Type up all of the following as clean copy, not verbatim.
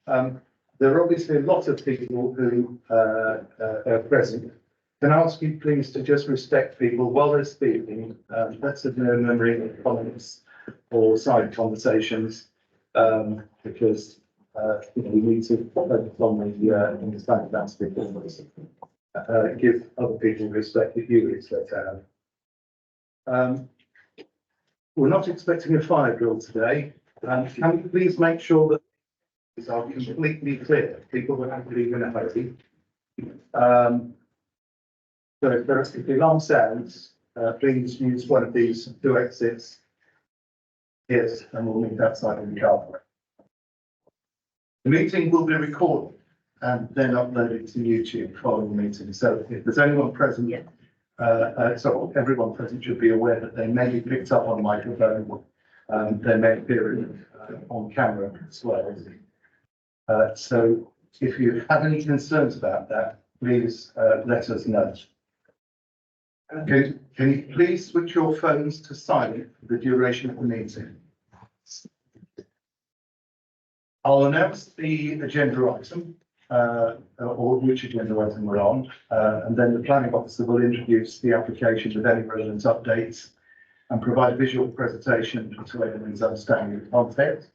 There are obviously a lot of people who are present. Can I ask you please to just respect people while they're speaking? Let's have no memory of comments or side conversations, because we need to focus on the understanding that's before us. Give other people respect that you expect to have. We're not expecting a fire drill today. Can we please make sure that these are completely clear? People will have to leave in a hurry. So if there are alarm sounds, please use one of these two exits. Yes, and we'll meet outside in the car park. The meeting will be recorded and then uploaded to YouTube following the meeting. So if there's anyone present, so everyone present should be aware that they may be picked up on microphone. They may appear on camera as well. So if you have any concerns about that, please let us know. Can you please switch your phones to silent for the duration of the meeting? I'll announce the agenda item, or which agenda item we're on, and then the planning officer will introduce the application with any relevant updates and provide a visual presentation to everyone's understanding of the content.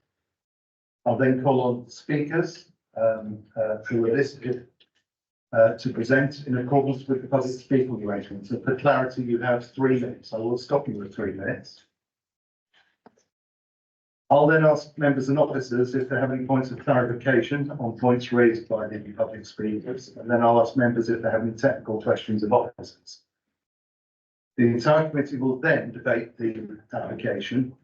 I'll then call on speakers who are listed to present in accordance with the public speaking arrangement. So for clarity, you have 3 minutes. I will stop you at 3 minutes. I'll then ask members and officers if they have any points of clarification on points raised by the public speakers, and then I'll ask members if they have any technical questions of officers. The entire committee will then debate the application.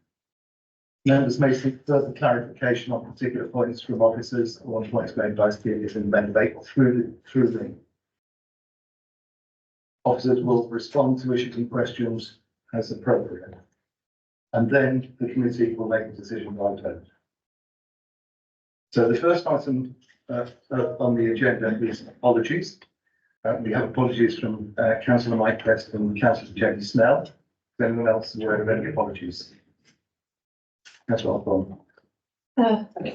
Members may seek further clarification on particular points from officers or on points made by speakers in the debate through the officers will respond to issues and questions as appropriate. And then the committee will make a decision by vote. So the first item on the agenda is apologies. We have apologies from Councillor Mike West and Councillor Jenny Snell. Is anyone else aware of any apologies? That's what I've gone.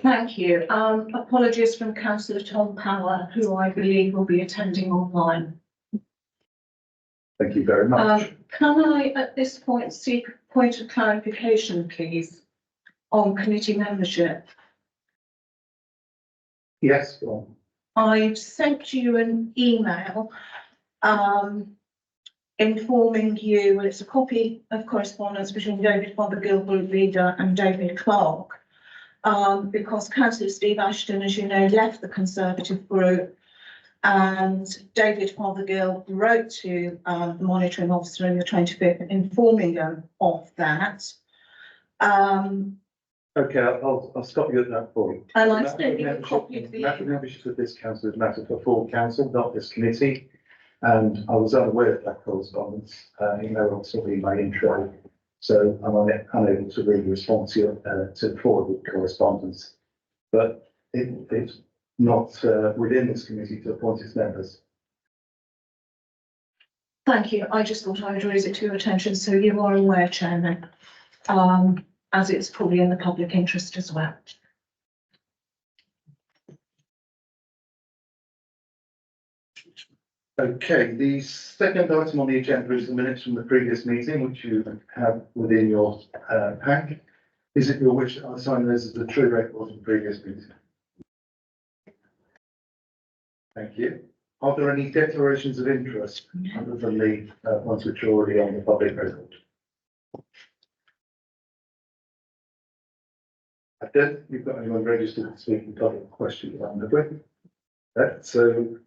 Thank you. Apologies from Councillor Tom Power, who I believe will be attending online. Thank you very much. Can I, at this point, seek a point of clarification, please, on committee membership? Yes, go on. I've sent you an email informing you, well, it's a copy of correspondence between David Fothergill, group leader, and David Clark, because Councillor Steve Ashton, as you know, left the Conservative group, and David Fothergill wrote to the monitoring officer on the 25th, informing them of that. Okay, I'll stop you at that point. And I sent you a copy of the membership of this council is matter for full council, not this committee. And I was unaware of that correspondence. You know, also be my intro, so I'm unable to really respond to forward correspondence. But it's not within this committee to appoint its members. Thank you. I just thought I would raise it to your attention so you are aware, Chairman, as it's probably in the public interest as well. Okay, the second item on the agenda is the minutes from the previous meeting, which you have within your pack. Is it your wish that I sign those as a true record of the previous meeting? Thank you. Are there any declarations of interest other than the ones which are already on the public record? I don't think you've got anyone registered to speak in public question on the web. So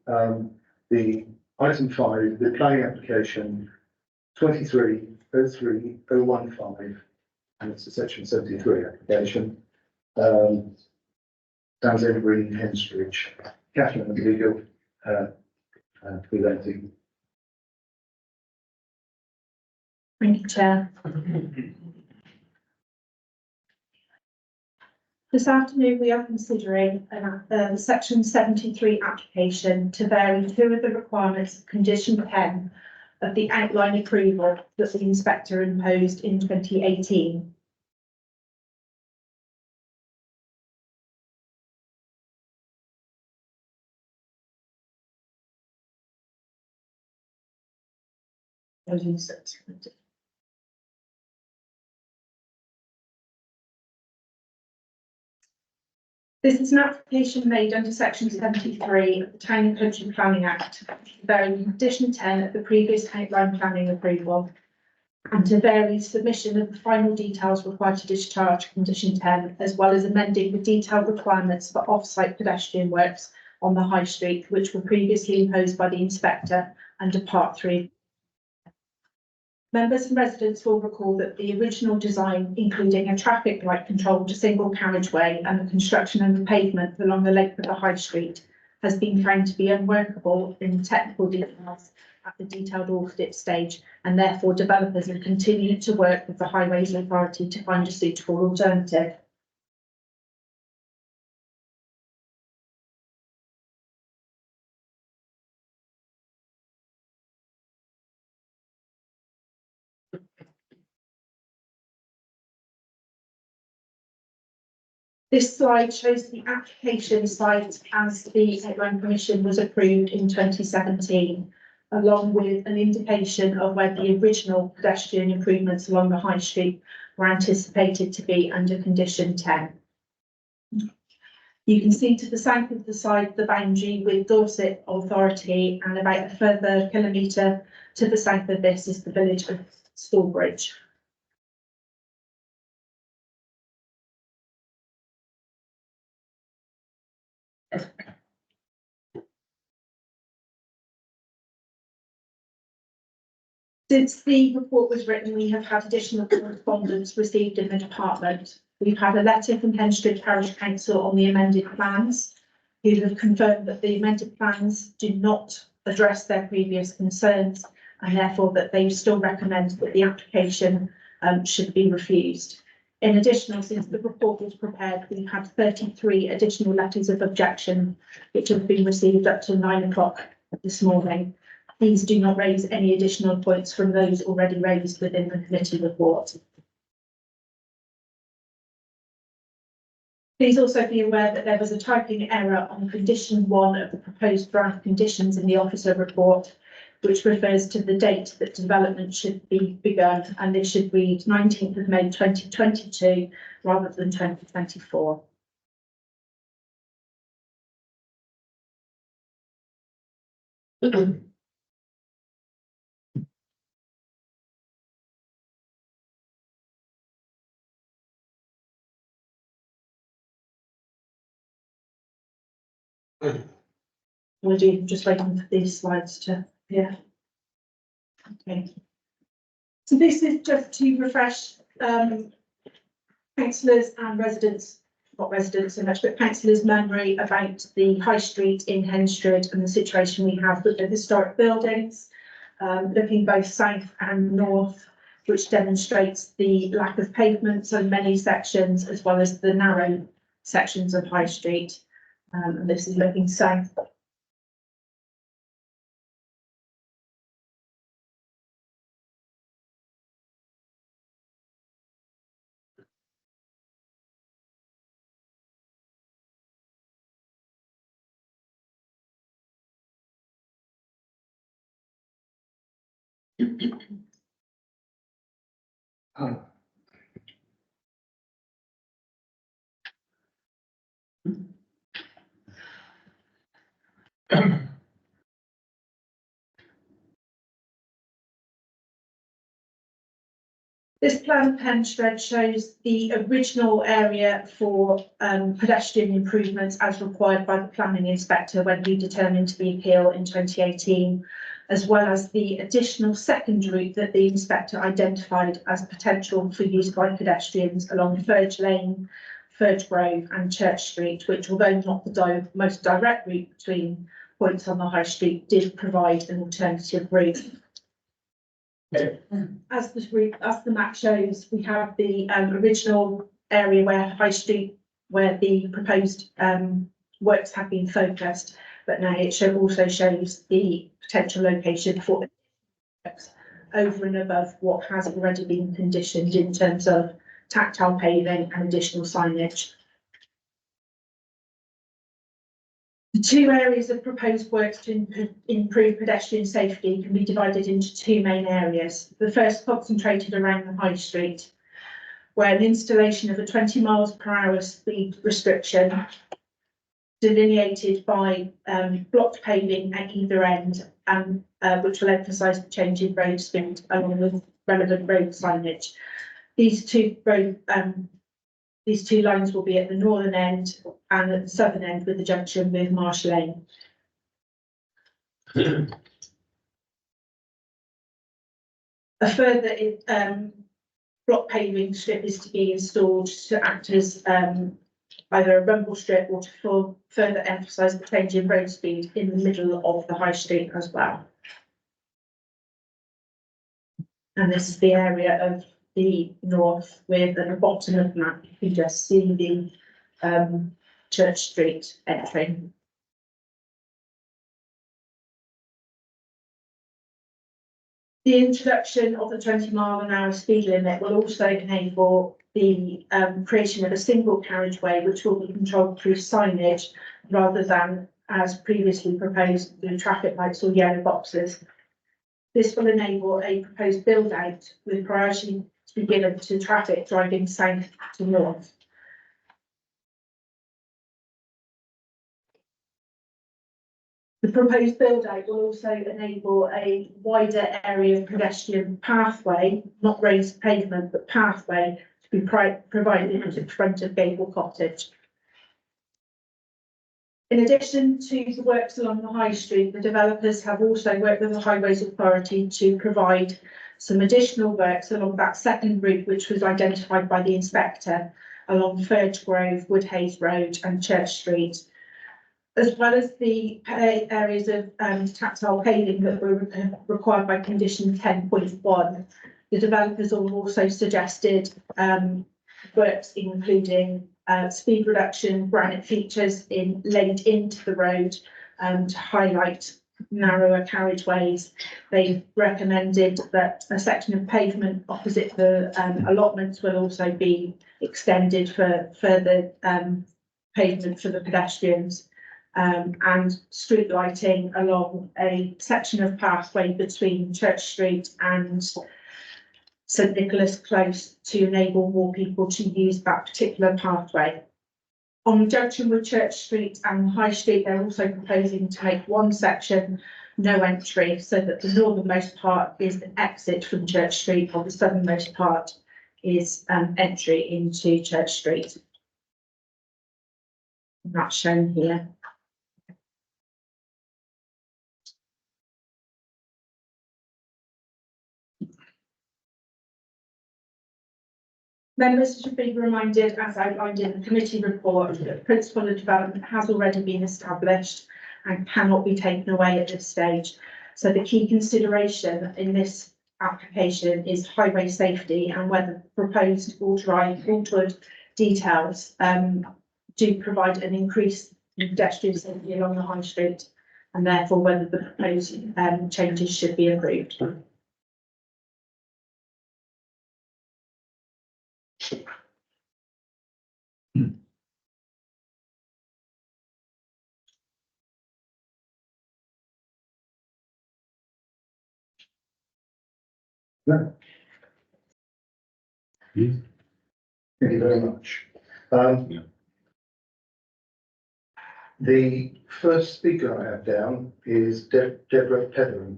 the item 5, the planning application 2303015, and it's a section 73 application. Townsend Green, Henstridge. Catherine and legal presenting. Thank you, Chair. This afternoon we are considering the section 73 application to vary 2 of the requirements of condition 10 of the outline approval that the inspector imposed in 2018. proposing steps. This is an application made under section 73 of the Town and Country Planning Act, varying condition 10 of the previous outline planning approval, and to vary submission of the final details required to discharge condition 10, as well as amending the detailed requirements for off-site pedestrian works on the High Street, which were previously imposed by the inspector under Part 3. Members and residents will recall that the original design, including a traffic light controlled single carriageway and the construction of the pavement along the length of the High Street, has been found to be unworkable in technical details at the detailed audit stage, and therefore developers have continued to work with the Highways Authority to find a suitable alternative. This slide shows the application site as the Outline Commission was approved in 2017, along with an indication of where the original pedestrian improvements along the High Street were anticipated to be under condition 10. You can see to the south of the site the boundary with Dorset Authority, and about a further kilometre to the south of this is the village of Stallbridge. Since the report was written, we have had additional correspondence received in the department. We've had a letter from Henstridge Parish Council on the amended plans, who have confirmed that the amended plans do not address their previous concerns, and therefore that they still recommend that the application should be refused. In addition, since the report was prepared, we've had 33 additional letters of objection, which have been received up to 9 o'clock this morning. These do not raise any additional points from those already raised within the committee report. Please also be aware that there was a typing error on condition 1 of the proposed draft conditions in the officer report, which refers to the date that development should be begun, and this should read 19th of May 2022 rather than 2024. We'll do just waiting for these slides to appear. Okay. So this is just to refresh councillors and residents, not residents so much, but councillors' memory about the High Street in Henstridge and the situation we have with the historic buildings, looking both south and north, which demonstrates the lack of pavements on many sections, as well as the narrow sections of High Street. And this is looking south. This plan of Henstridge shows the original area for pedestrian improvements as required by the planning inspector when he determined the appeal in 2018, as well as the additional second route that the inspector identified as potential for use by pedestrians along Furge Lane, Furge Grove and Church Street, which, although not the most direct route between points on the High Street, did provide an alternative route. As the map shows, we have the original area where High Street, where the proposed works have been focused, but now it also shows the potential location for works over and above what has already been conditioned in terms of tactile paving and additional signage. The two areas of proposed works to improve pedestrian safety can be divided into two main areas. The first concentrated around the High Street, where an installation of a 20 miles per hour speed restriction delineated by blocked paving at either end, and which will emphasise the change in road speed along with relevant road signage. These two lines will be at the northern end and at the southern end with the junction with Marsh Lane. A further block paving strip is to be installed to act as either a rumble strip or to further emphasise the change in road speed in the middle of the High Street as well. And this is the area of the north, with at the bottom of the map you can just see the Church Street entry. The introduction of the 20-mile-an-hour speed limit will also enable the creation of a single carriageway, which will be controlled through signage rather than, as previously proposed, through traffic lights or yellow boxes. This will enable a proposed build-out with priority to be given to traffic driving south to north. The proposed build-out will also enable a wider area of pedestrian pathway, not raised pavement, but pathway, to be provided at the front of Gable Cottage. In addition to the works along the High Street, the developers have also worked with the Highways Authority to provide some additional works along that second route, which was identified by the inspector along Furge Grove, Woodhays Road and Church Street, as well as the areas of tactile paving that were required by condition 10.1. The developers have also suggested works including speed reduction, granite features laid into the road to highlight narrower carriageways. They've recommended that a section of pavement opposite the allotments will also be extended for further pavement for the pedestrians. And street lighting along a section of pathway between Church Street and St Nicholas Close to enable more people to use that particular pathway. On the junction with Church Street and High Street, they're also proposing to make one section no entry, so that the northernmost part is an exit from Church Street, while the southernmost part is entry into Church Street. And that's shown here. Members should be reminded, as outlined in the committee report, that the principle of development has already been established and cannot be taken away at this stage. So the key consideration in this application is highway safety and whether proposed altered details do provide an increase in pedestrian safety along the High Street, and therefore whether the proposed changes should be approved. No. Yes. Thank you very much. Yeah. The first speaker I have down is Deborah Petheram.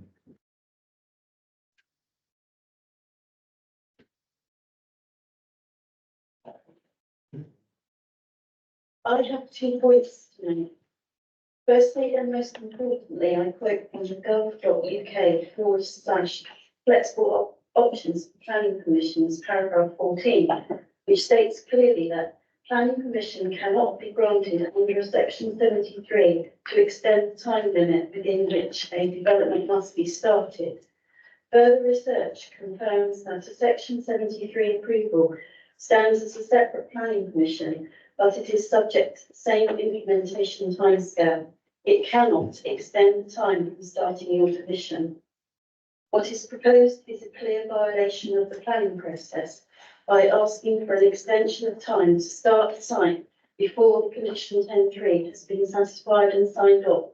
I have 2 points to make. Firstly, and most importantly, I quote from the gov.uk/flexible options for planning permissions, paragraph 14, which states clearly that planning permission cannot be granted under section 73 to extend the time limit within which a development must be started. Further research confirms that a section 73 approval stands as a separate planning permission, but it is subject to the same implementation timescale. It cannot extend the time from starting your permission. What is proposed is a clear violation of the planning process by asking for an extension of time to start the site before the condition 10.3 has been satisfied and signed off.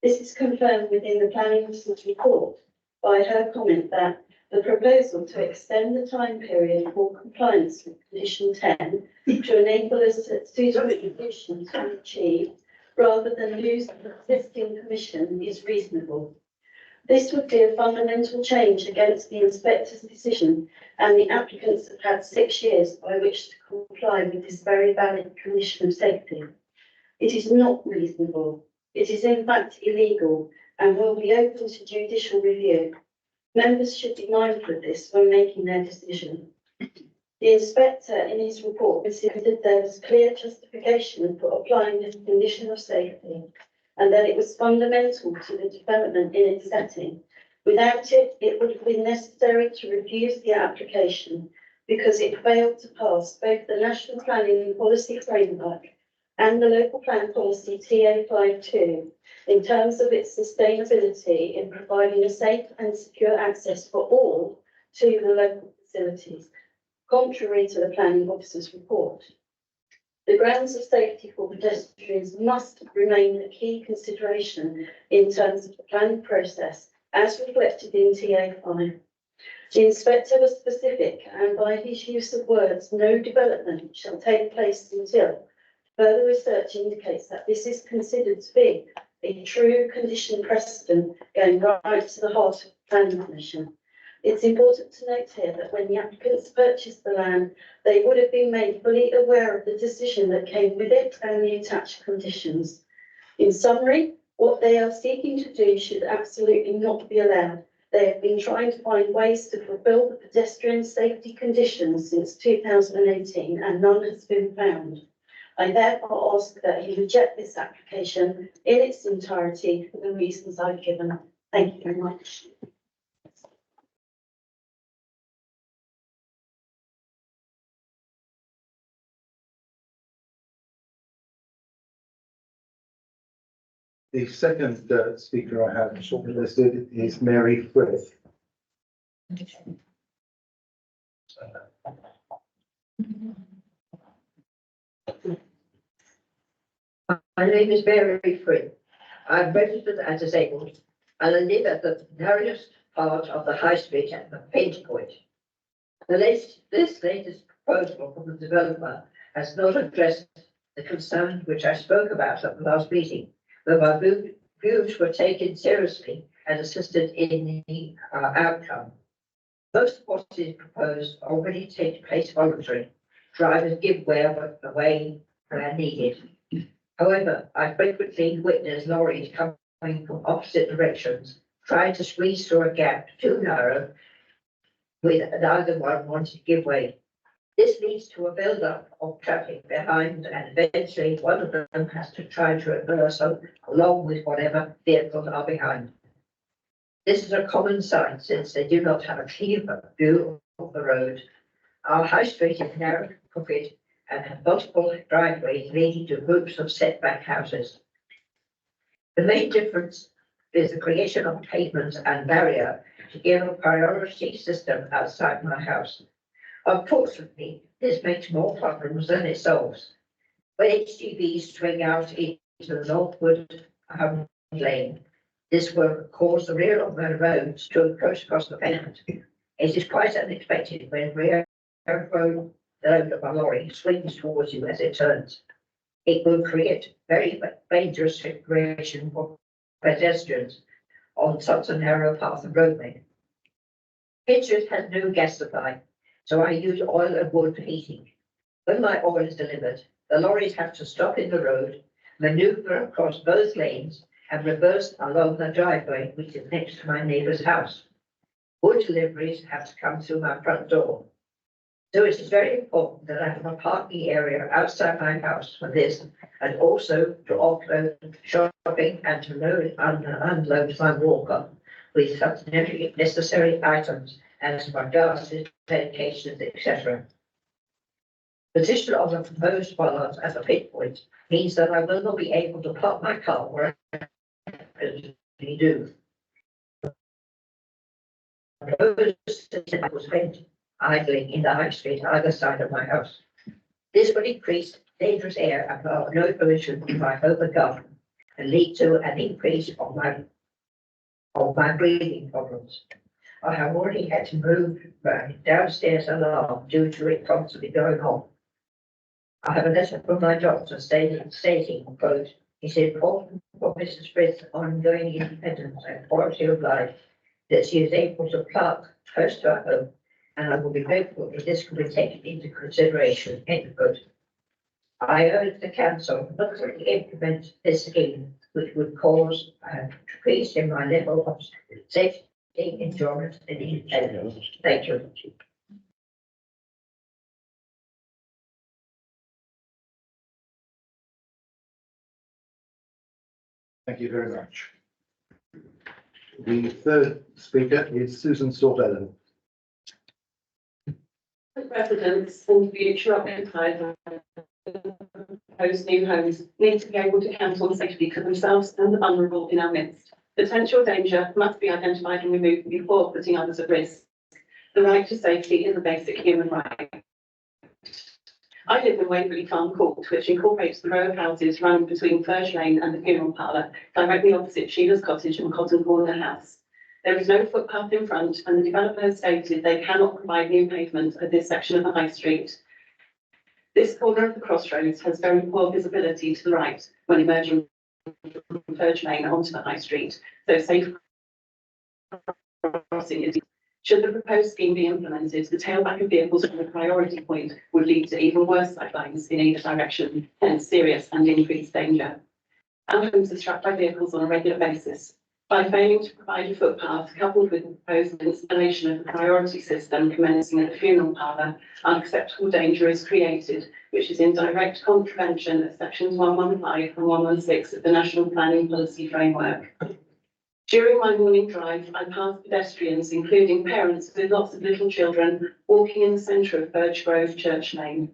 This is confirmed within the planning officer's report by her comment that the proposal to extend the time period for compliance with condition 10 to enable us to suitable conditions to be achieved rather than lose the existing permission is reasonable. This would be a fundamental change against the inspector's decision, and the applicants have had 6 years by which to comply with this very valid condition of safety. It is not reasonable. It is in fact illegal and will be open to judicial review. Members should be mindful of this when making their decision. The inspector in his report considered there was clear justification for applying this condition of safety and that it was fundamental to the development in its setting. Without it, it would have been necessary to refuse the application because it failed to pass both the National Planning Policy Framework and the Local Plan Policy TA52 in terms of its sustainability in providing a safe and secure access for all to the local facilities, contrary to the planning officer's report. The grounds of safety for pedestrians must remain a key consideration in terms of the planning process, as reflected in TA5. The inspector was specific, and by his use of words, no development shall take place until further research indicates that this is considered to be a true condition precedent going right to the heart of the planning commission. It's important to note here that when the applicants purchased the land, they would have been made fully aware of the decision that came with it and the attached conditions. In summary, what they are seeking to do should absolutely not be allowed. They have been trying to find ways to fulfil the pedestrian safety conditions since 2018 and none has been found. I therefore ask that you reject this application in its entirety for the reasons I've given. Thank you very much. The second speaker I have shortlisted is Mary Frith. My name is Mary Frith. I'm registered as disabled and I live at the narrowest part of the High Street at the Paint Point. This latest proposal from the developer has not addressed the concern which I spoke about at the last meeting, that my views were taken seriously and assisted in the outcome. Most of what is proposed already takes place voluntarily. Drivers give way where needed. However, I frequently witness lorries coming from opposite directions, trying to squeeze through a gap too narrow, with neither one wanting to give way. This leads to a build-up of traffic behind, and eventually one of them has to try to reverse along with whatever vehicles are behind. This is a common sight since they do not have a clear view of the road. Our high street is narrow, crooked, and have multiple driveways leading to groups of setback houses. The main difference is the creation of pavements and barrier to give a priority system outside my house. Unfortunately, this makes more problems than it solves. When HGVs swing out into the northward lane, this will cause the rear of the roads to encroach across the pavement. It is quite unexpected when rear road load of a lorry swings towards you as it turns. It will create very dangerous situation for pedestrians on such a narrow path of roadway. Pitchers has no gas supply, so I use oil and wood for heating. When my oil is delivered, the lorries have to stop in the road, maneuver across both lanes, and reverse along the driveway, which is next to my neighbour's house. Wood deliveries have to come through my front door. So it is very important that I have a parking area outside my house for this, and also to offload shopping and to load and unload my walker with such necessary items as my glasses, medications, etc. Position of the proposed bollards at the pit point means that I will not be able to park my car where I do. Proposed was spent idling in the high street either side of my house. This would increase dangerous air above no pollution by overcome and lead to an increase of my breathing problems. I have already had to move my downstairs alarm due to it constantly going on. I have a letter from my doctor stating, quote, it's important for Mrs. Frith's ongoing independence and quality of life that she is able to park close to her home, and I will be grateful if this can be taken into consideration, end quote. I urge the council not to implement this scheme, which would cause a decrease in my level of safety, enjoyment and independence. Thank you. Thank you very much. The third speaker is Susan Sorvello. Residents and future occupiers of proposed new homes need to be able to count on safety for themselves and the vulnerable in our midst. Potential danger must be identified and removed before putting others at risk. The right to safety is a basic human right. I live in Waverley Farm Court, which incorporates the row of houses running between Furge Lane and the funeral parlour, directly opposite Sheila's Cottage and Cotton Corner House. There is no footpath in front, and the developer has stated they cannot provide new pavement at this section of the High Street. This corner of the crossroads has very poor visibility to the right when emerging from Furge Lane onto the High Street, so safe crossing is. Should the proposed scheme be implemented, the tailback of vehicles from the priority point would lead to even worse sightlines in either direction, hence serious and increased danger. Our homes are struck by vehicles on a regular basis. By failing to provide a footpath, coupled with the proposed installation of the priority system commencing at the funeral parlour, unacceptable danger is created, which is in direct contravention of sections 115 and 116 of the National Planning Policy Framework. During my morning drive, I pass pedestrians, including parents with lots of little children, walking in the centre of Birch Grove Church Lane.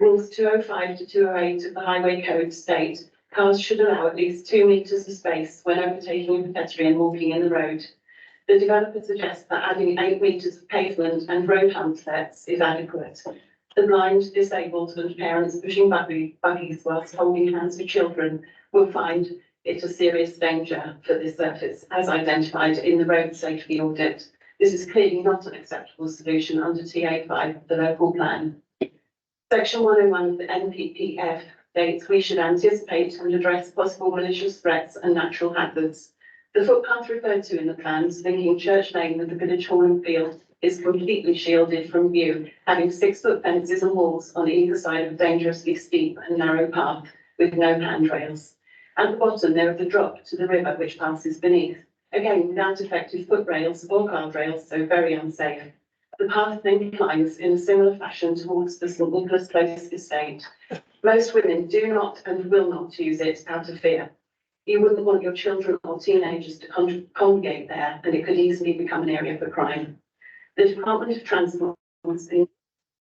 Rules 205 to 208 of the Highway Code state cars should allow at least 2 metres of space when overtaking a pedestrian walking in the road. The developer suggests that adding 8 metres of pavement and road handsets is adequate. The blind, disabled and parents pushing buggies whilst holding hands with children will find it a serious danger for this surface, as identified in the road safety audit. This is clearly not an acceptable solution under TA5 of the local plan. Section 101 of the NPPF states we should anticipate and address possible malicious threats and natural hazards. The footpath referred to in the plans linking Church Lane with the village hall and field is completely shielded from view, having 6-foot fences and walls on either side of a dangerously steep and narrow path with no handrails. At the bottom, there is a drop to the river which passes beneath, again without effective footrails or guardrails, so very unsafe. The path then climbs in a similar fashion towards the St Nicholas Close estate. Most women do not and will not use it out of fear. You wouldn't want your children or teenagers to congregate there, and it could easily become an area for crime. The Department of Transport's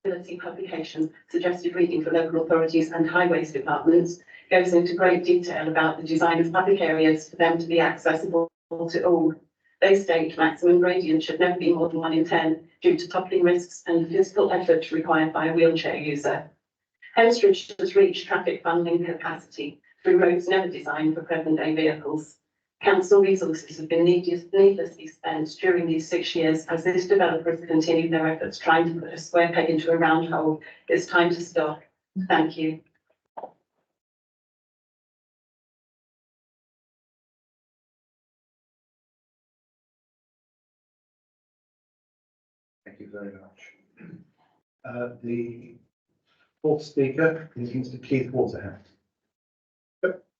Mobility publication, suggested reading for local authorities and highways departments, goes into great detail about the design of public areas for them to be accessible to all. They state maximum gradient should never be more than 1 in 10 due to toppling risks and physical effort required by a wheelchair user. Hemstridge has reached traffic funding capacity through roads never designed for present-day vehicles. Council resources have been needlessly spent during these 6 years as this developer has continued their efforts trying to put a square peg into a round hole. It's time to stop. Thank you. Thank you very much. The fourth speaker is Mr. Keith Waterhouse.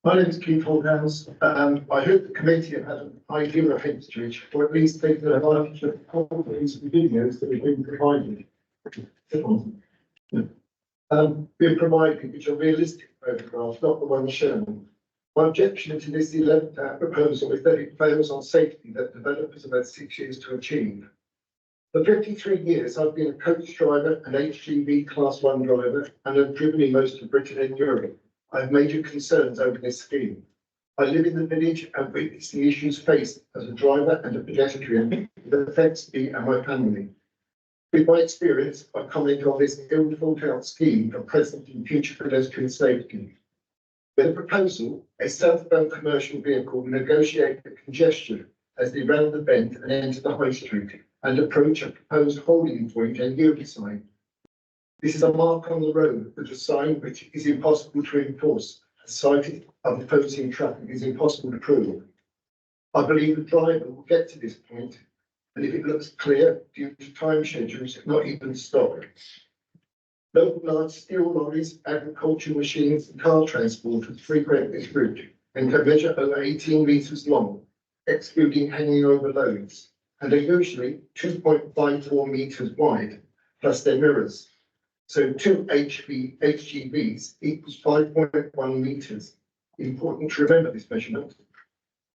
My name is Keith Waterhouse. I hope the committee have had an idea of Hemstridge, or at least taken advantage of the copies of the videos that have been provided. Been provided, which are realistic photographs, not the ones shown. My objection to this 11th proposal is that it fails on safety that developers have had 6 years to achieve. For 53 years, I've been a coach driver, an HGV Class 1 driver, and have driven in most of Britain and Europe. I have major concerns over this scheme. I live in the village and witness the issues faced as a driver and a pedestrian that affects me and my family. With my experience, I commented on this ill thought out scheme for present and future pedestrian safety. With a proposal, a southbound commercial vehicle will negotiate the congestion as they round the bend and enter the high street and approach a proposed holding point and yield sign. This is a mark on the road with a sign which is impossible to enforce, as sighted of opposing traffic is impossible to prove. I believe the driver will get to this point, and if it looks clear due to time schedules, not even stop. Local large steel lorries, agricultural machines and car transporters frequent this route and can measure over 18 metres long, excluding hanging over loads, and are usually 2.54 metres wide, plus their mirrors. So two HGVs equals 5.1 metres. Important to remember this measurement.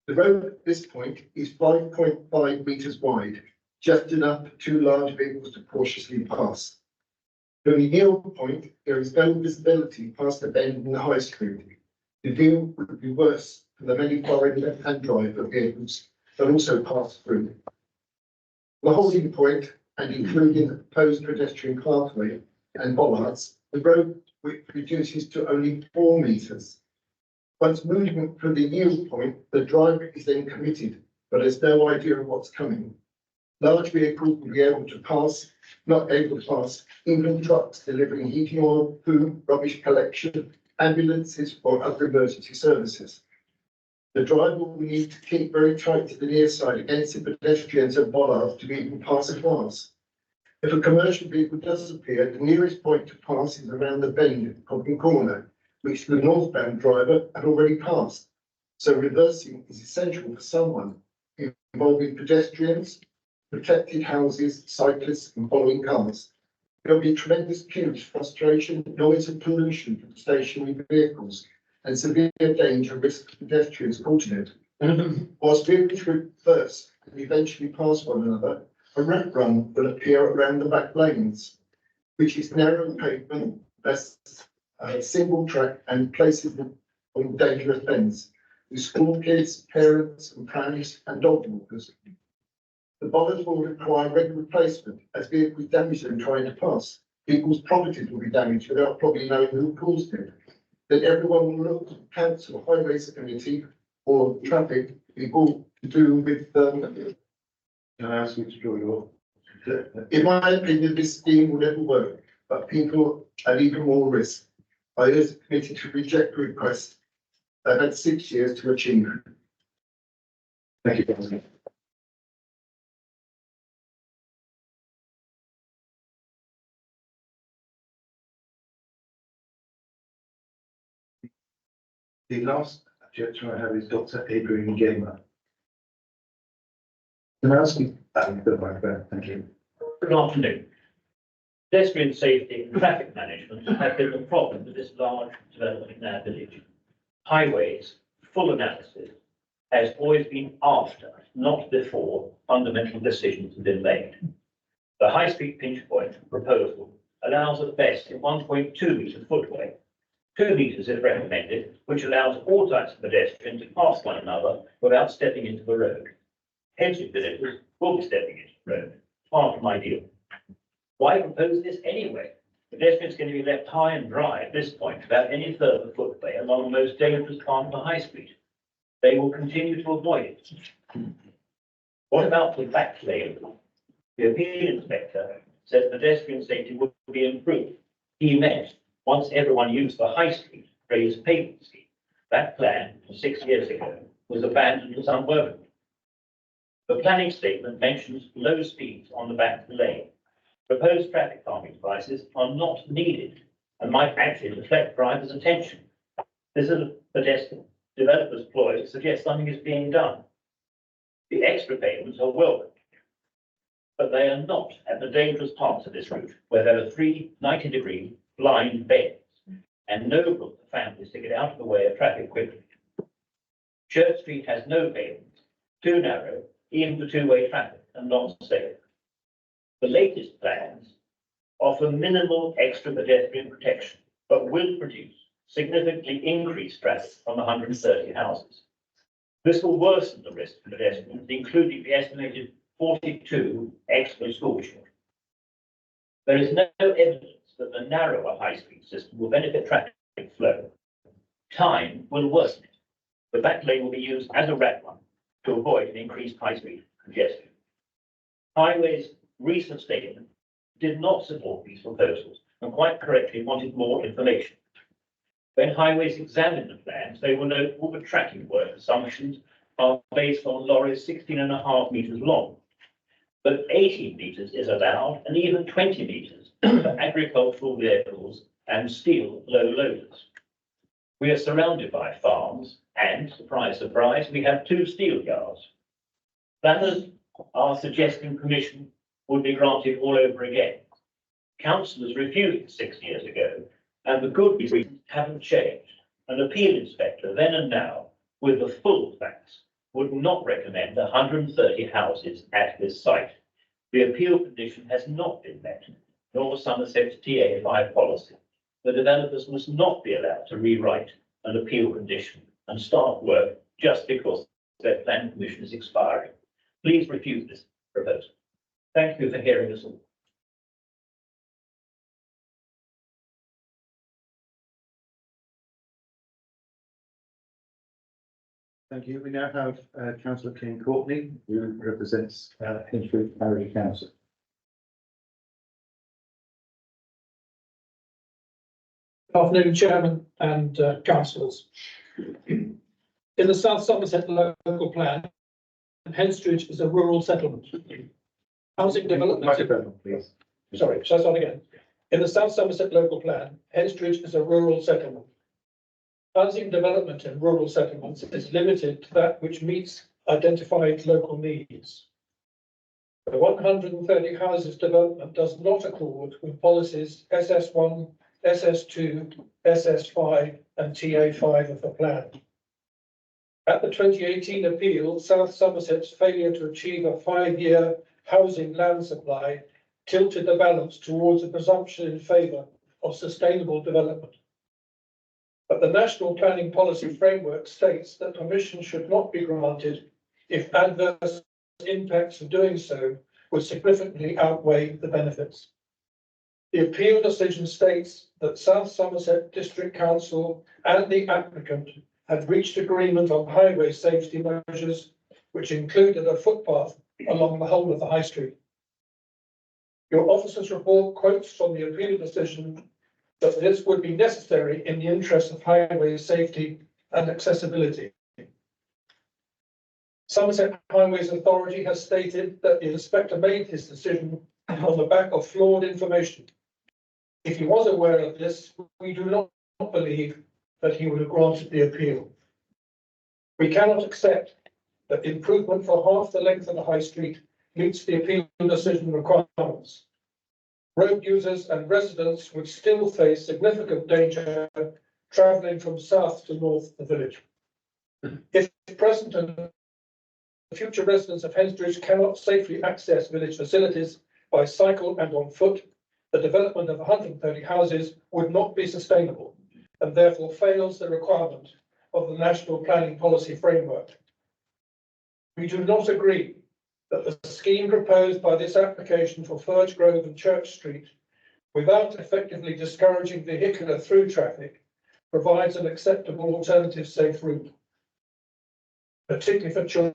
The road at this point is 5.5 metres wide, just enough for two large vehicles to cautiously pass. From the yield point, there is no visibility past the bend in the high street. The view would be worse for the many foreign left-hand driver vehicles that also pass through. The holding point, and including the proposed pedestrian pathway and bollards, the road width reduces to only 4 metres. Once moving from the yield point, the driver is then committed, but has no idea of what's coming. Large vehicles will be able to pass, not able to pass, even trucks delivering heating oil, food, rubbish collection, ambulances or other emergency services. The driver will need to keep very tight to the near side against the pedestrians and bollards to be able to pass across. If a commercial vehicle does appear, the nearest point to pass is around the bend at Cobden Corner, which the northbound driver had already passed. So reversing is essential for someone involving pedestrians, protected houses, cyclists and following cars. There will be tremendous queues, frustration, noise and pollution for the stationary vehicles and severe danger risk to pedestrians caught in it. Whilst vehicles reverse and eventually pass one another, a rat run will appear around the back lanes, which is narrow pavement, that's single track and places on dangerous bends with school kids, parents and prannies and dog walkers. The bollards will require regular replacement as vehicles damage them trying to pass. People's properties will be damaged without probably knowing who caused it. Then everyone will look to the council, highways committee or traffic people to do with Can I ask you to draw your? in my opinion, this scheme will never work, but people at even more risk. I urge the committee to reject the request that had 6 years to achieve. Thank you, Councillor. The last objector I have is Dr. Adrian Gamer. Can I ask you, thank you. Good afternoon. Pedestrian safety and traffic management have been the problem with this large development in our village. Highways, full analysis, has always been after, not before, fundamental decisions have been made. The High Street pinch point proposal allows at best a 1.2 metre footway. 2 metres is recommended, which allows all types of pedestrians to pass one another without stepping into the road. Hence, visitors will be stepping into the road, far from ideal. Why propose this anyway? Pedestrians can be left high and dry at this point without any further footway along the most dangerous part of the high street. They will continue to avoid it. What about the back lane? The appeal inspector said pedestrian safety would be improved. He meant once everyone used the high street raised pavement scheme. That plan 6 years ago was abandoned as unworkable. The planning statement mentions low speeds on the back lane. Proposed traffic calming devices are not needed and might actually deflect drivers' attention. This is a pedestrian developers' ploy to suggest something is being done. The extra pavements are welcome, but they are not at the dangerous parts of this route, where there are 3 90-degree blind bends and no room for families to get out of the way of traffic quickly. Church Street has no pavement, too narrow, even for two-way traffic, and not safe. The latest plans offer minimal extra pedestrian protection, but will produce significantly increased traffic on the 130 houses. This will worsen the risk for pedestrians, including the estimated 42 extra school children. There is no evidence that the narrower high street system will benefit traffic flow. Time will worsen it. The back lane will be used as a red one to avoid an increased high street congestion. Highways' recent statement did not support these proposals and quite correctly wanted more information. When Highways examined the plans, they will note all the tracking work assumptions are based on lorries 16.5 meters long. But 18 meters is allowed and even 20 meters for agricultural vehicles and steel low loaders. We are surrounded by farms and, surprise, surprise, we have 2 steel yards. Planners are suggesting permission would be granted all over again. Councillors refused it 6 years ago, and the good reasons haven't changed. An appeal inspector then and now, with the full facts, would not recommend 130 houses at this site. The appeal condition has not been met, nor Somerset's TA5 policy. The developers must not be allowed to rewrite an appeal condition and start work just because their planning permission is expiring. Please refuse this proposal. Thank you for hearing us all. Thank you. We now have Councillor King Courtney, who represents Hinchley Parish Council. Good afternoon, Chairman and councillors. In the South Somerset local plan, Henstridge is a rural settlement. Housing development. Microphone, please. Sorry, shall I start again? In the South Somerset local plan, Henstridge is a rural settlement. Housing development in rural settlements is limited to that which meets identified local needs. The 130 houses development does not accord with policies SS1, SS2, SS5 and TA5 of the plan. At the 2018 appeal, South Somerset's failure to achieve a 5-year housing land supply tilted the balance towards a presumption in favour of sustainable development. But the National Planning Policy Framework states that permission should not be granted if adverse impacts of doing so would significantly outweigh the benefits. The appeal decision states that South Somerset District Council and the applicant had reached agreement on highway safety measures, which included a footpath along the whole of the high street. Your officer's report quotes from the appeal decision that this would be necessary in the interest of highway safety and accessibility. Somerset Highways Authority has stated that the inspector made his decision on the back of flawed information. If he was aware of this, we do not believe that he would have granted the appeal. We cannot accept that improvement for half the length of the high street meets the appeal decision requirements. Road users and residents would still face significant danger travelling from south to north of the village. If present and future residents of Henstridge cannot safely access village facilities by cycle and on foot, the development of 130 houses would not be sustainable and therefore fails the requirement of the National Planning Policy Framework. We do not agree that the scheme proposed by this application for Furge Grove and Church Street, without effectively discouraging vehicular through traffic, provides an acceptable alternative safe route, particularly for children.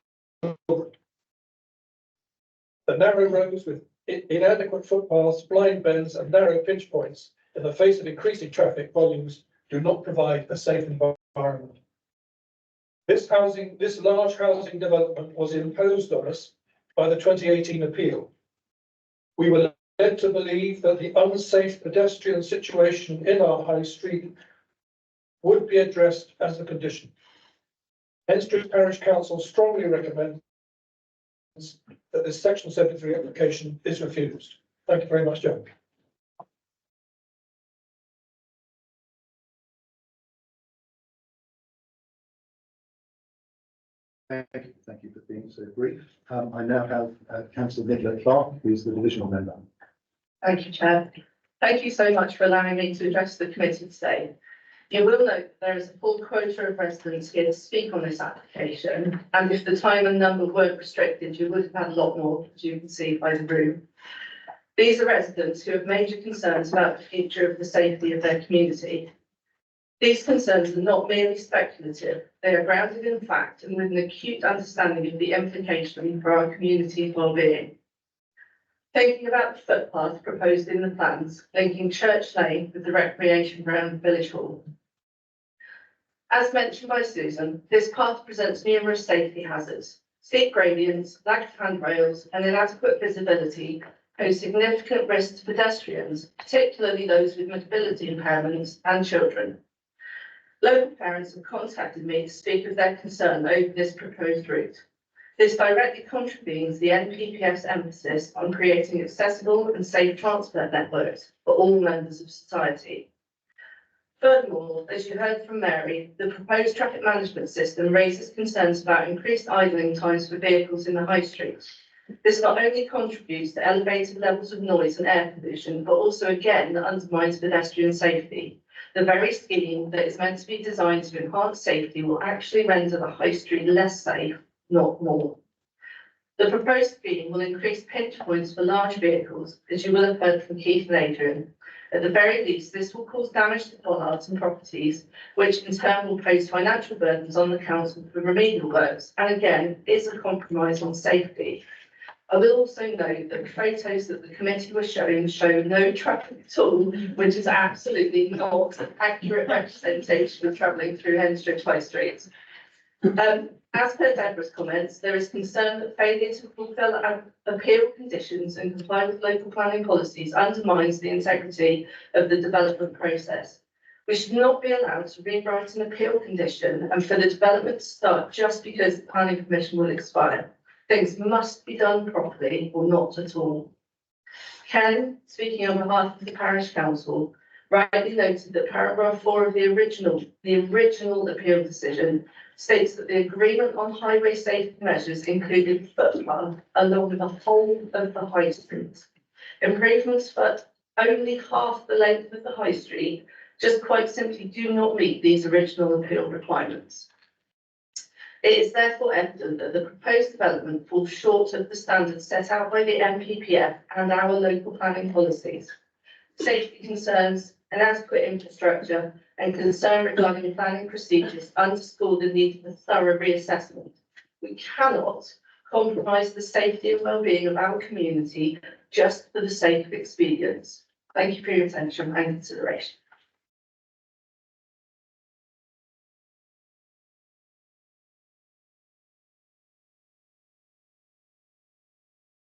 The narrow roads with inadequate footpaths, blind bends and narrow pinch points in the face of increasing traffic volumes do not provide a safe environment. This large housing development was imposed on us by the 2018 appeal. We were led to believe that the unsafe pedestrian situation in our high street would be addressed as a condition. Henstridge Parish Council strongly recommends that this Section 73 application is refused. Thank you very much, Joe. Thank you for being so brief. I now have Councillor Nicola Clark, who is the divisional member. Thank you, Chair. Thank you so much for allowing me to address the committee today. You will note there is a full quota of residents here to speak on this application, and if the time and number weren't restricted, you would have had a lot more, as you can see by the room. These are residents who have major concerns about the future of the safety of their community. These concerns are not merely speculative, they are grounded in fact and with an acute understanding of the implication for our community's well-being. Thinking about the footpath proposed in the plans, linking Church Lane with the recreation ground of Village Hall. As mentioned by Susan, this path presents numerous safety hazards. Steep gradients, lack of handrails, and inadequate visibility pose significant risks to pedestrians, particularly those with mobility impairments and children. Local parents have contacted me to speak of their concern over this proposed route. This directly contravenes the NPPF's emphasis on creating accessible and safe transport networks for all members of society. Furthermore, as you heard from Mary, the proposed traffic management system raises concerns about increased idling times for vehicles in the high street. This not only contributes to elevated levels of noise and air pollution, but also again undermines pedestrian safety. The very scheme that is meant to be designed to enhance safety will actually render the high street less safe, not more. The proposed scheme will increase pinch points for large vehicles, as you will have heard from Keith and Adrian. At the very least, this will cause damage to bollards and properties, which in turn will pose financial burdens on the council for remedial works, and again, is a compromise on safety. I will also note that the photos that the committee was showing show no traffic at all, which is absolutely not an accurate representation of travelling through Henstridge High Street. As per Deborah's comments, there is concern that failure to fulfil appeal conditions and comply with local planning policies undermines the integrity of the development process. We should not be allowed to rewrite an appeal condition and for the development to start just because the planning permission will expire. Things must be done properly or not at all. Ken, speaking on behalf of the parish council, rightly noted that paragraph 4 of the original appeal decision states that the agreement on highway safety measures included footpath along the whole of the high street. Improvements for only half the length of the high street just quite simply do not meet these original appeal requirements. It is therefore evident that the proposed development falls short of the standards set out by the NPPF and our local planning policies. Safety concerns, inadequate infrastructure, and concern regarding planning procedures underscore the need for thorough reassessment. We cannot compromise the safety and well-being of our community just for the sake of expedience. Thank you for your attention and consideration.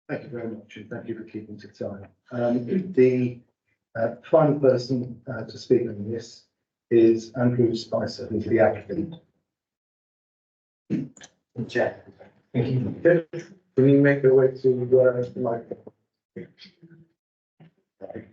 Thank you very much, and thank you for keeping to time. The final person to speak on this is Andrew Spicer, who's the applicant. Chair. Thank you. Can you make your way to the microphone? Right.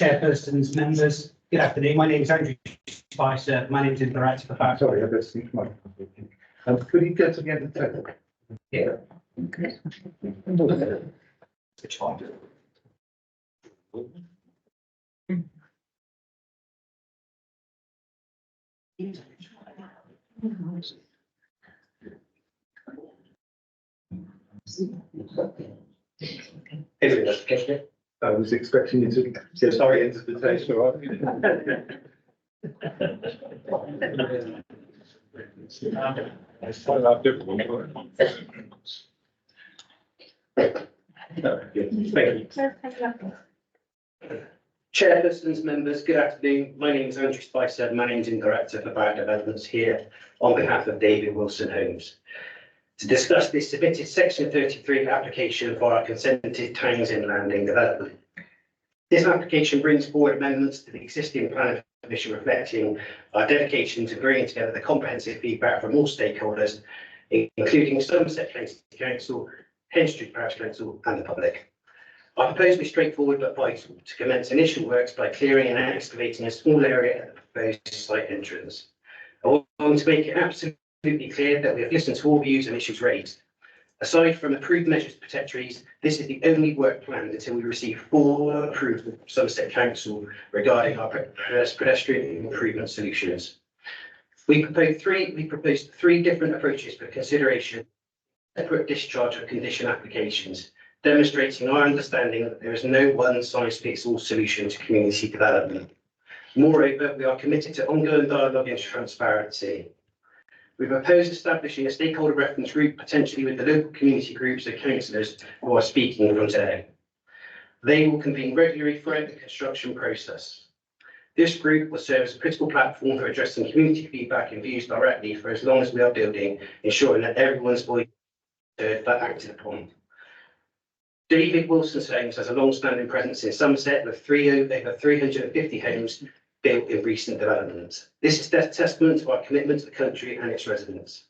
Chairpersons, members, good afternoon. My name is Andrew Spicer, Managing Director for Power. Sorry, I've got to speak to my. Could you get to the end of the table? Yeah. Which one? I was expecting you to get sorry into the taste, all Chairpersons, members, good afternoon. My name is Andrew Spicer, Managing Director for Biodevelopments here on behalf of David Wilson Homes. To discuss the submitted Section 33 application for our consented Townsend Landing development. This application brings forward amendments to the existing planning permission reflecting our dedication to bringing together the comprehensive feedback from all stakeholders, including Somerset County Council, Henstridge Parish Council and the public. Our proposal is straightforward but vital to commence initial works by clearing and excavating a small area at the proposed site entrance. I want to make it absolutely clear that we have listened to all views and issues raised. Aside from approved measures to protect trees, this is the only work plan until we receive full approval from Somerset Council regarding our pedestrian improvement solutions. We proposed three different approaches for consideration, separate discharge of condition applications, demonstrating our understanding that there is no one-size-fits-all solution to community development. Moreover, we are committed to ongoing dialogue and transparency. We propose establishing a stakeholder reference group, potentially with the local community groups and councillors who are speaking from today. They will convene regularly throughout the construction process. This group will serve as a critical platform for addressing community feedback and views directly for as long as we are building, ensuring that everyone's voice is heard but acted upon. David Wilson's Homes has a long-standing presence in Somerset with over 350 homes built in recent developments. This is a testament to our commitment to the country and its residents.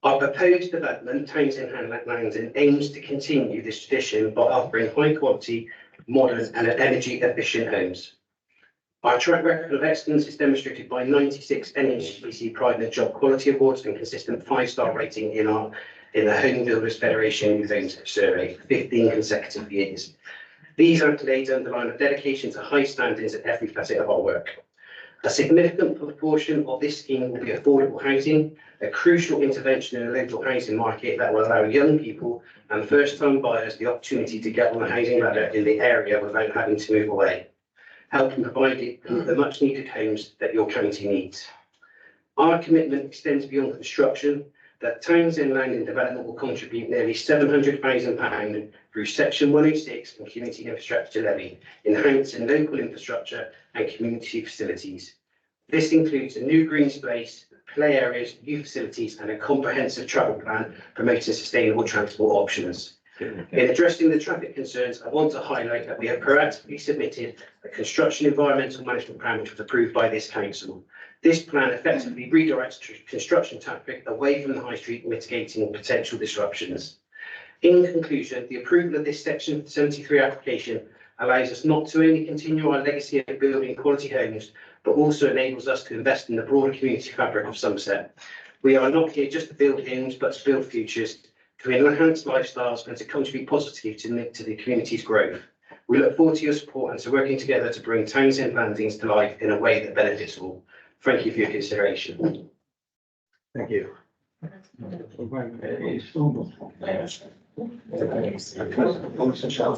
Our proposed development, Townsend Langdon, aims to continue this tradition by offering high-quality, modern and energy-efficient homes. Our track record of excellence is demonstrated by 96 NHBC Pride in Job Quality Awards and consistent 5-star rating in the Home Builders Federation Youth Homes Survey for 15 consecutive years. These accolades underline a dedication to high standards at every facet of our work. A significant proportion of this scheme will be affordable housing, a crucial intervention in the local housing market that will allow young people and first-time buyers the opportunity to get on the housing ladder in the area without having to move away, helping provide the much-needed homes that your county needs. Our commitment extends beyond construction. That Townsend Langdon Development will contribute nearly £700,000 through Section 106 and Community Infrastructure Levy, enhancing local infrastructure and community facilities. This includes a new green space, play areas, youth facilities, and a comprehensive travel plan promoting sustainable transport options. In addressing the traffic concerns, I want to highlight that we have proactively submitted a construction environmental management plan which was approved by this council. This plan effectively redirects construction traffic away from the high street, mitigating potential disruptions. In conclusion, the approval of this Section 73 application allows us not to only continue our legacy of building quality homes, but also enables us to invest in the broader community fabric of Somerset. We are not here just to build homes, but to build futures, to enhance lifestyles and to contribute positively to the community's growth. We look forward to your support and to working together to bring Townsend Landings to life in a way that benefits all. Thank you for your consideration. Thank you. I propose to just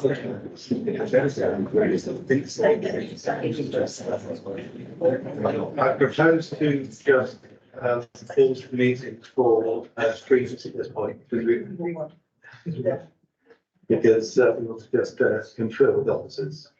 pause the meeting for streams at this point. Because we want to just control the officers.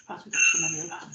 Perhaps we don't remember that.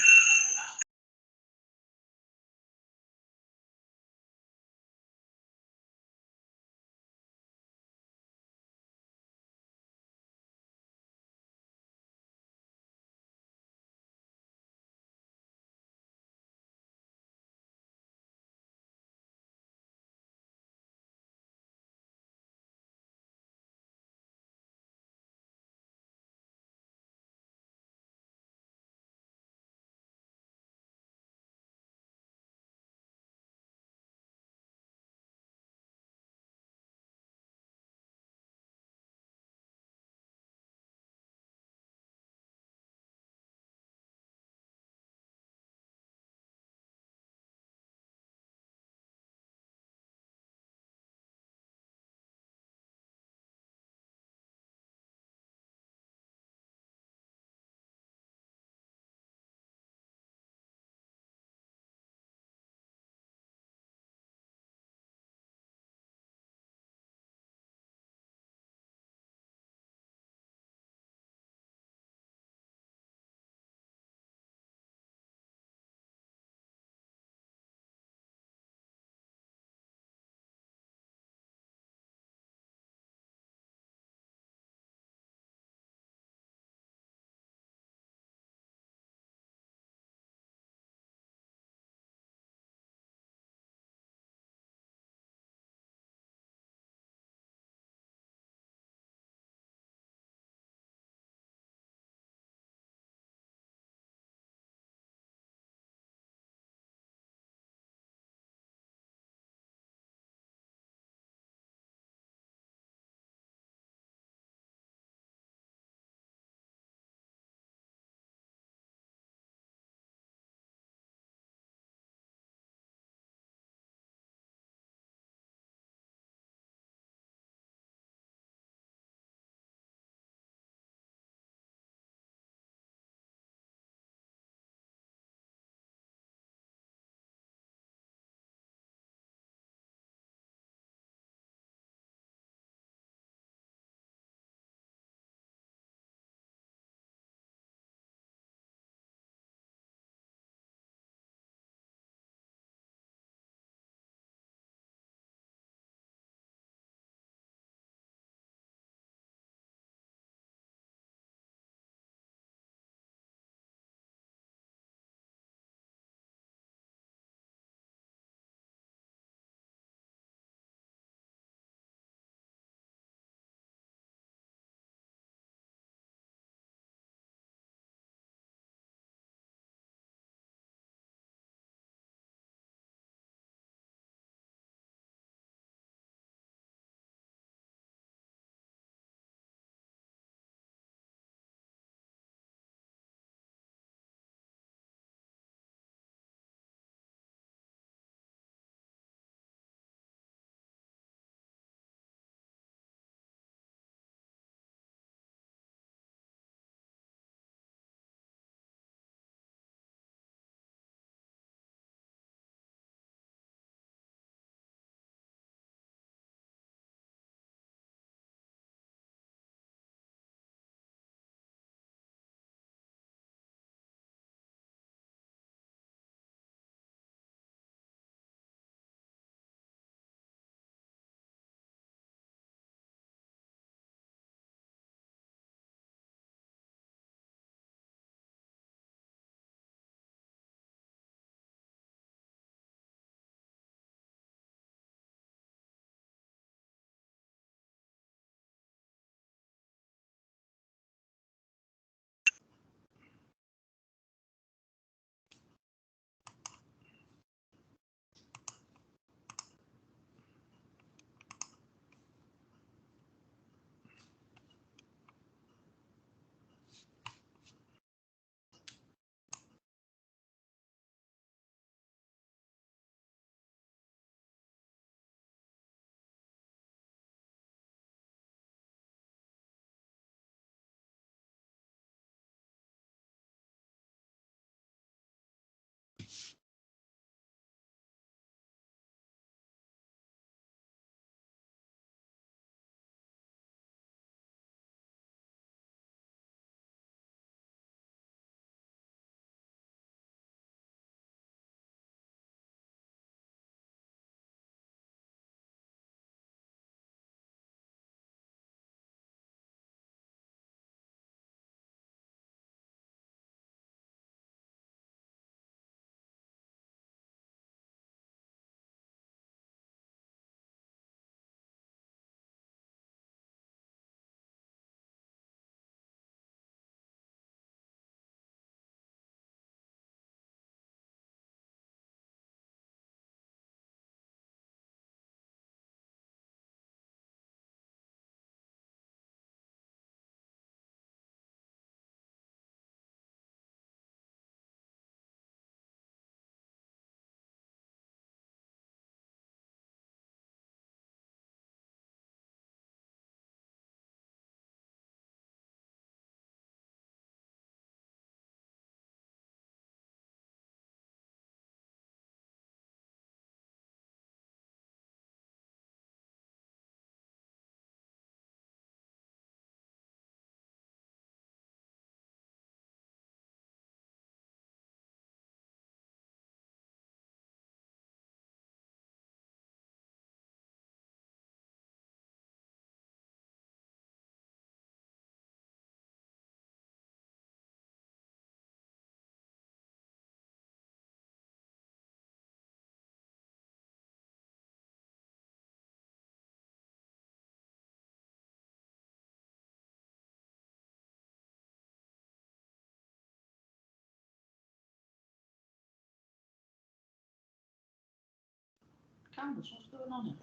cameras, what's going on here?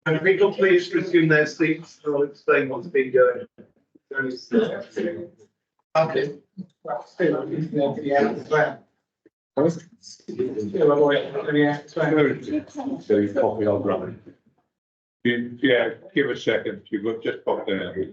Can people please resume their seats? I'll explain what's been going. Okay. Yeah, give a second, you've got just popped in. Okay,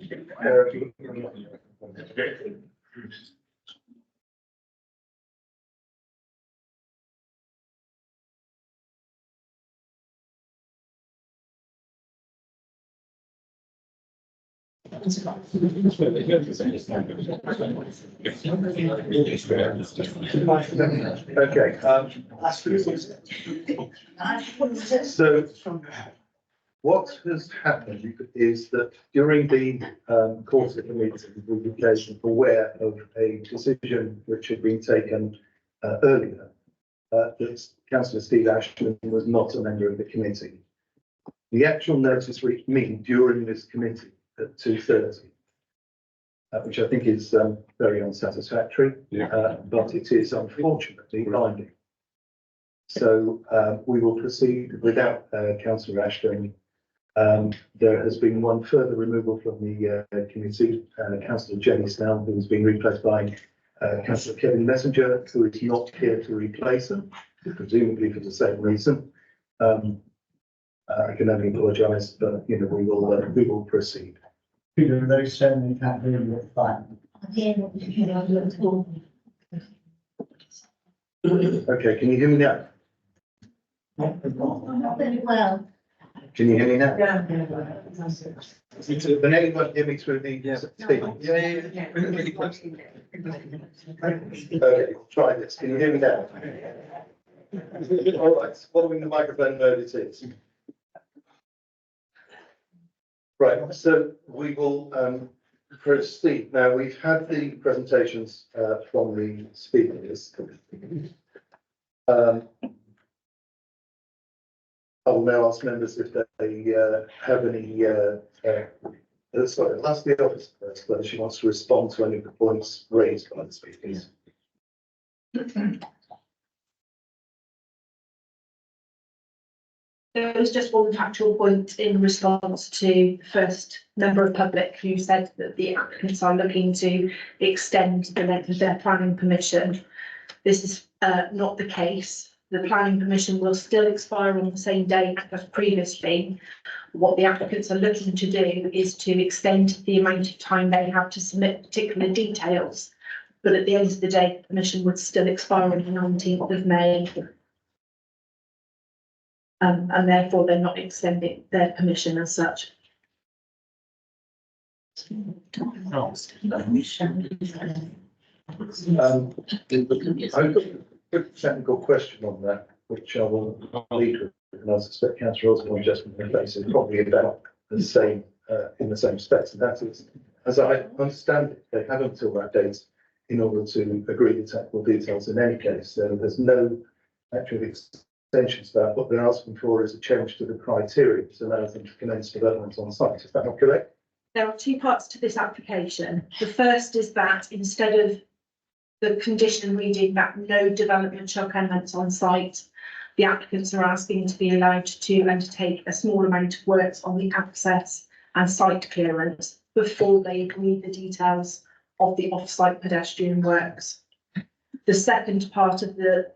so what has happened is that during the course of the meeting, we became aware of a decision which had been taken earlier, that Councillor Steve Ashton was not a member of the committee. The actual notice reached me during this committee at 2:30, which I think is very unsatisfactory, but it is unfortunately binding. So we will proceed without Councillor Ashton. There has been one further removal from the committee, Councillor Jenny Snell, who has been replaced by Councillor Kevin Messenger, who is not here to replace him, presumably for the same reason. I can only apologise, but you know we will proceed. Peter, they said they can't hear you fine. Okay, can you hear me now? Not very well. Can you hear me now? Yeah. Can anyone hear me through the speaker? Yeah. Okay, try this. Can you hear me now? All right, following the microphone mode it is. Right, so we will proceed. Now, we've had the presentations from the speakers. I will now ask members if they have any, sorry, I'll ask the officer first, whether she wants to respond to any of the points raised by the speakers. There was just one factual point in response to the first member of public who said that the applicants are looking to extend the length of their planning permission. This is not the case. The planning permission will still expire on the same date as previously. What the applicants are looking to do is to extend the amount of time they have to submit particular details. But at the end of the day, the permission would still expire on the 19th of May. And therefore they're not extending their permission as such. I've got a technical question on that, which I will lead with, and I suspect Councillor Osborne just in face is probably about the same, in the same space, and that is, as I understand it, they have until that date in order to agree the technical details in any case, so there's no actual extensions to that. What they're asking for is a change to the criteria to allow them to commence development on site. Is that not correct? There are two parts to this application. The first is that instead of the condition reading that no development shall commence on site, the applicants are asking to be allowed to undertake a small amount of works on the access and site clearance before they agree the details of the off-site pedestrian works. The second part of the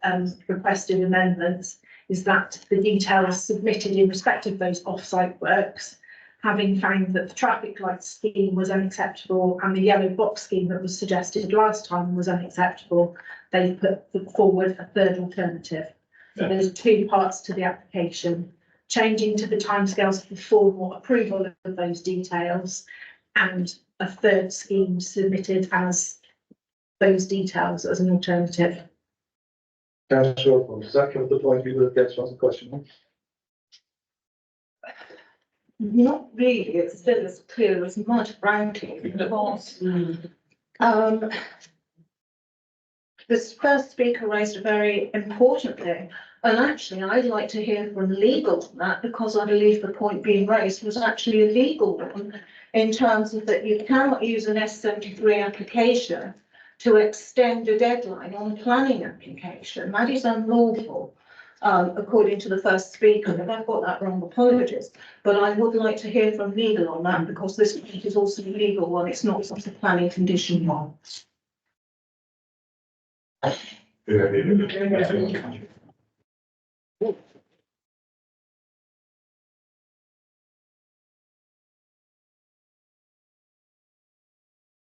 requested amendments is that the details submitted in respect of those off-site works, having found that the traffic light scheme was unacceptable and the yellow box scheme that was suggested last time was unacceptable, they put forward a third alternative. So there's two parts to the application, changing to the timescales for formal approval of those details and a third scheme submitted as those details as an alternative. Councillor Osborne, does that cover the point you were getting to ask the question? Not really, it's still as clear as mud, frankly, because this first speaker raised a very important thing, and actually I'd like to hear from legal on that, because I believe the point being raised was actually a legal one, in terms of that you cannot use an S73 application to extend a deadline on a planning application. That is unlawful. according to the first speaker. If I've got that wrong, apologies. But I would like to hear from legal on that because this point is also a legal one. It's not just a planning condition one.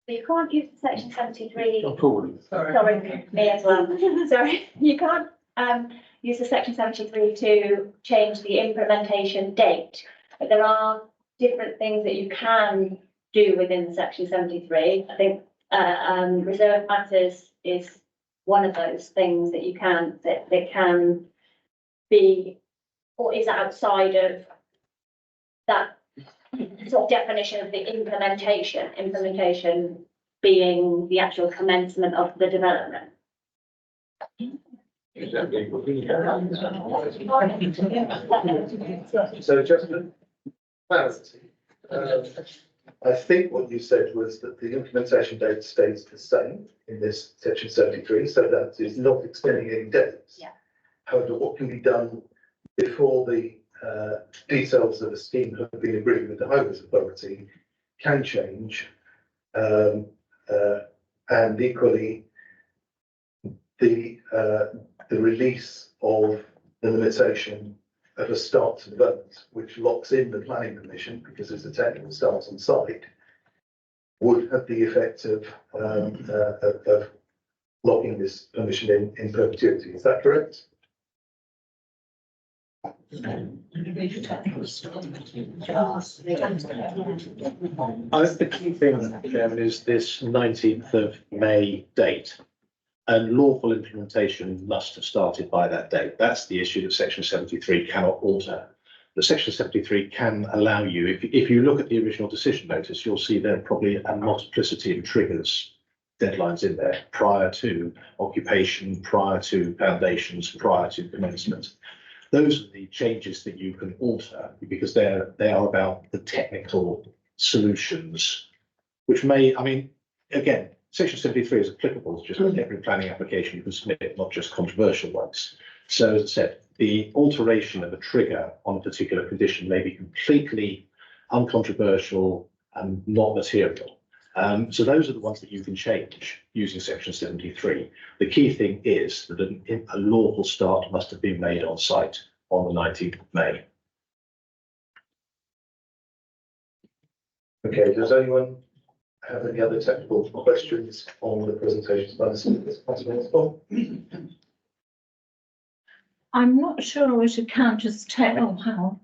You can't use the section 73. Sorry. Me as well. Sorry, you can't use the section 73 to change the implementation date. But there are different things that you can do within the section 73. I think reserve matters is one of those things that you can that can be or is outside of that sort of definition of the implementation being the actual commencement of the development. So just for clarity, I think what you said was that the implementation date stays the same in this section 73, so that is not extending any dates. Yeah. However, what can be done before the details of the scheme have been agreed with the Highways Authority can change, and equally the release of the limitation of a start to development, which locks in the planning permission because it's a technical start on site, would have the effect of locking this permission in perpetuity. Is that correct? I think the key thing, Chairman, is this 19th of May date. And lawful implementation must have started by that date. That's the issue that section 73 cannot alter. The section 73 can allow you, if you look at the original decision notice, you'll see there are probably a multiplicity of triggers, deadlines in there, prior to occupation, prior to foundations, prior to commencement. Those are the changes that you can alter because they are about the technical solutions, which may, I mean, again, section 73 is applicable to just every planning application you can submit, not just controversial ones. So as I said, the alteration of a trigger on a particular condition may be completely uncontroversial and not material. So those are the ones that you can change using section 73. The key thing is that a lawful start must have been made on site on the 19th of May. Okay, does anyone have any other technical questions on the presentations by the speakers? I'm not sure it should count as technical. Hang on.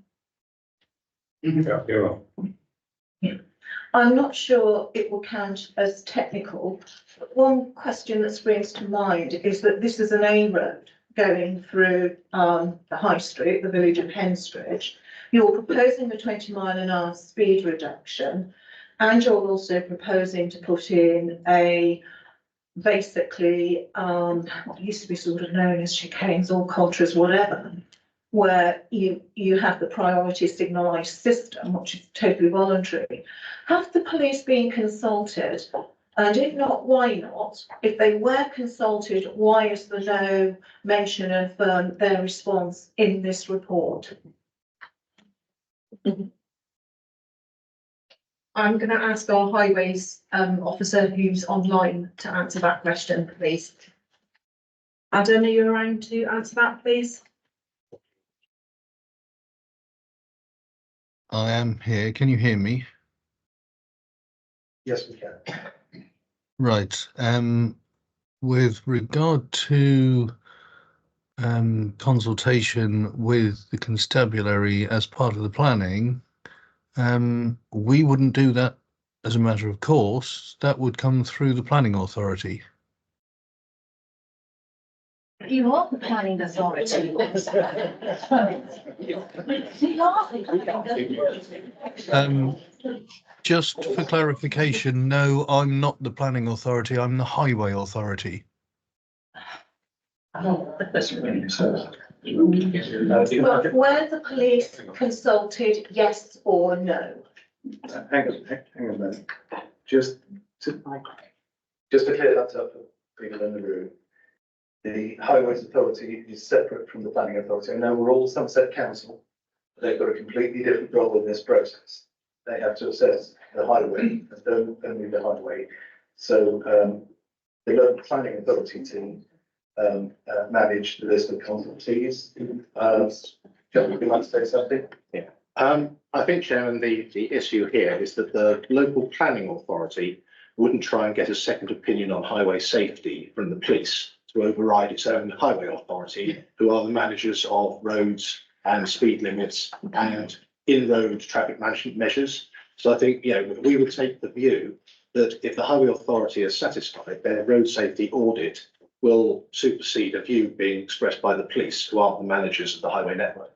Yeah, you're on. I'm not sure it will count as technical. But one question that springs to mind is that this is an A road going through the High Street, the village of Henstridge. You're proposing a 20-mile-an-hour speed reduction, and you're also proposing to put in a basically what used to be sort of known as chicanes or contras, whatever, where you have the priority signalised system, which is totally voluntary. Have the police been consulted? And if not, why not? If they were consulted, why is there no mention of their response in this report? I'm going to ask our highways officer who's online to answer that question, please. Adam, are you around to answer that, please? I am here. Can you hear me? Yes, we can. Right. With regard to consultation with the constabulary as part of the planning, we wouldn't do that as a matter of course. That would come through the planning authority. You are the planning authority. Just for clarification, no, I'm not the planning authority. I'm the highway authority. Were the police consulted, yes or no? Hang on a minute. Just to clear that up for people in the room. The Highways Authority is separate from the Planning Authority. I know we're all Somerset Council, but they've got a completely different role in this process. They have to assess the highway and don't only the highway. So the local planning authority team manage the list of consultees. John, would you like to say something? I think, Chairman, the issue here is that the local planning authority wouldn't try and get a second opinion on highway safety from the police to override its own highway authority, who are the managers of roads and speed limits and in-road traffic management measures. So I think, we would take the view that if the highway authority is satisfied, their road safety audit will supersede a view being expressed by the police, who are the managers of the highway network.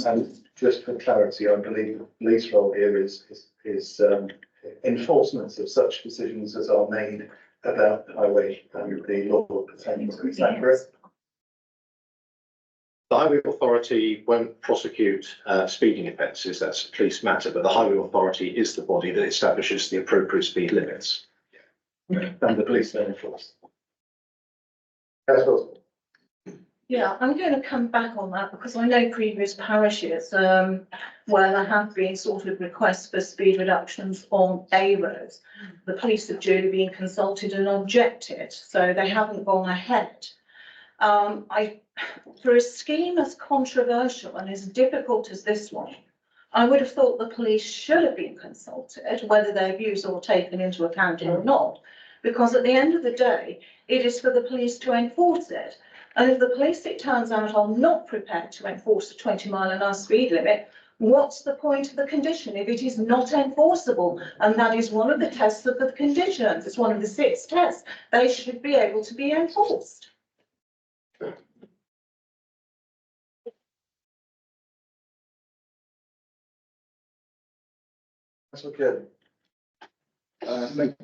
And just for clarity, I believe the police role here is enforcement of such decisions as are made about the highway and the law pertaining to it. Is that correct? The highway authority won't prosecute speeding offences, that's a police matter, but the highway authority is the body that establishes the appropriate speed limits. And the police don't enforce. Councillor. Yeah, I'm going to come back on that because I know previous parishes where there have been sort of requests for speed reductions on A roads. The police have duly been consulted and objected, so they haven't gone ahead. For a scheme as controversial and as difficult as this one, I would have thought the police should have been consulted, whether their views are taken into account or not, because at the end of the day, it is for the police to enforce it. And if the police, it turns out, are not prepared to enforce the 20-mile-an-hour speed limit, what's the point of the condition if it is not enforceable? And that is one of the tests of the conditions. It's one of the 6 tests. They should be able to be enforced. That's okay.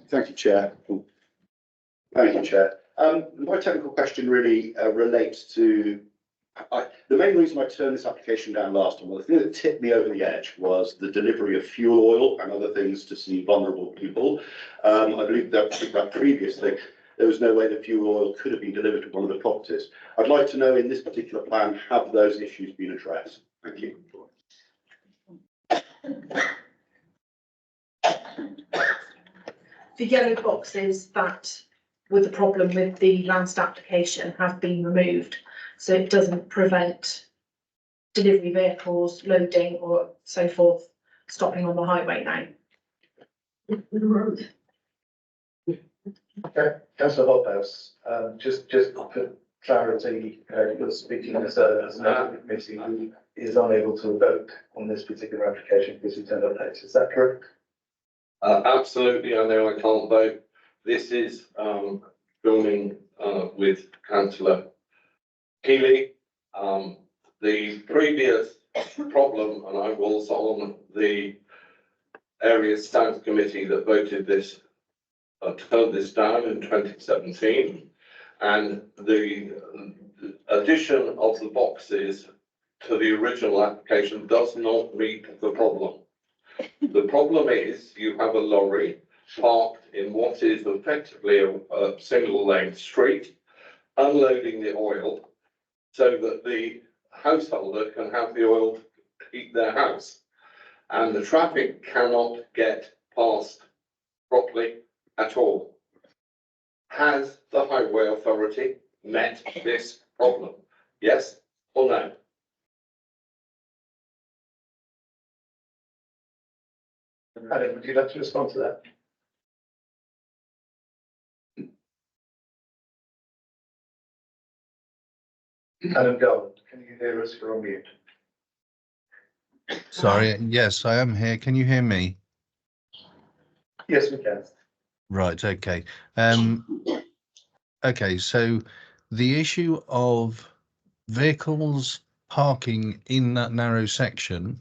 Thank you, Chair. Thank you, Chair. My technical question really relates to the main reason I turned this application down last time. Well, the thing that tipped me over the edge was the delivery of fuel oil and other things to some vulnerable people. I believe that previously there was no way the fuel oil could have been delivered to one of the properties. I'd like to know in this particular plan, have those issues been addressed? Thank you. The yellow boxes that were the problem with the last application have been removed, so it doesn't prevent delivery vehicles loading or so forth stopping on the highway now. Okay, Councillor Hobhouse, just for clarity, you're speaking as an open committee who is unable to vote on this particular application because we turned up late. Is that correct? Absolutely, I know I can't vote. This is filming with Councillor Keeley. The previous problem, and I was on the Area South Committee that voted this, turned this down in 2017, and the addition of the boxes to the original application does not meet the problem. The problem is you have a lorry parked in what is effectively a single lane street, unloading the oil so that the householder can have the oil to heat their house. And the traffic cannot get past properly at all. Has the Highway Authority met this problem? Yes or no? Adam, would you like to respond to that? Adam Garland, can you hear us? You're on mute. Sorry, yes, I am here. Can you hear me? Yes, we can. Right, okay. Okay, so the issue of vehicles parking in that narrow section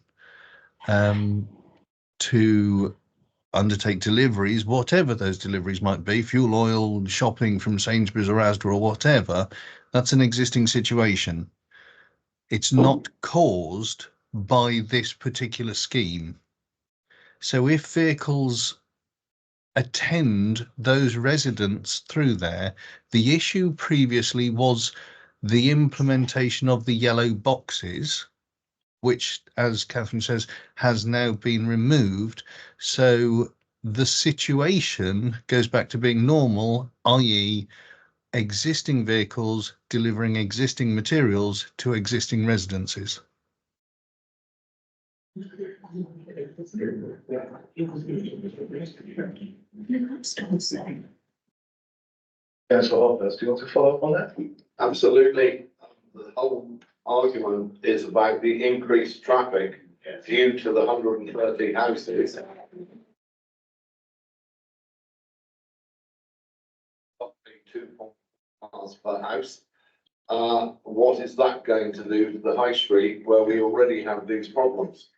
to undertake deliveries, whatever those deliveries might be, fuel oil, shopping from Sainsbury's or Asda or whatever, that's an existing situation. It's not caused by this particular scheme. So if vehicles attend those residents through there. The issue previously was the implementation of the yellow boxes, which, as Catherine says, has now been removed. So the situation goes back to being normal, i.e. existing vehicles delivering existing materials to existing residences. Councillor Hoppers, do you want to follow up on that? Absolutely. The whole argument is about the increased traffic due to the 130 houses. Two cars per house. What is that going to do to the high street where we already have these problems?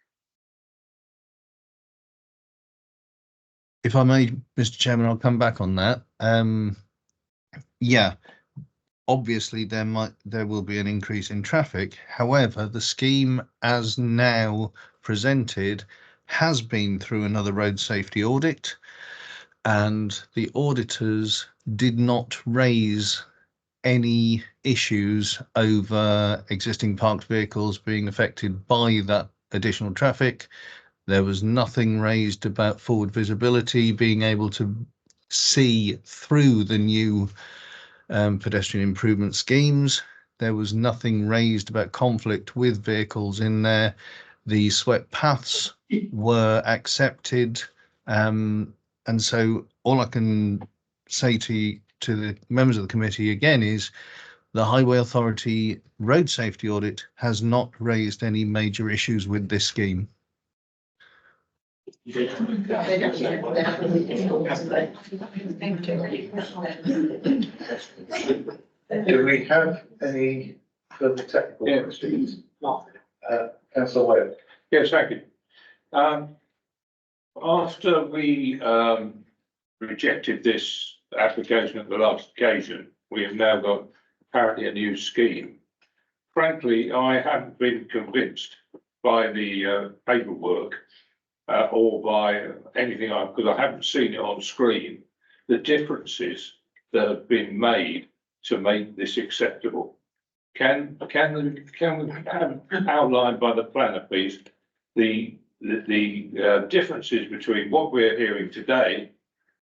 If I may, Mr. Chairman, I'll come back on that. Yeah, obviously there will be an increase in traffic. However, the scheme as now presented has been through another road safety audit, and the auditors did not raise any issues over existing parked vehicles being affected by that additional traffic. There was nothing raised about forward visibility, being able to see through the new pedestrian improvement schemes. There was nothing raised about conflict with vehicles in there. The swept paths were accepted. And so all I can say to the members of the committee again is the Highway Authority road safety audit has not raised any major issues with this scheme. Do we have any further technical questions? Councillor Webb. Yes, thank you. After we rejected this application at the last occasion, we have now got apparently a new scheme. Frankly, I haven't been convinced by the paperwork or by anything, because I haven't seen it on screen, the differences that have been made to make this acceptable. Can we have outlined by the planner, please, the differences between what we're hearing today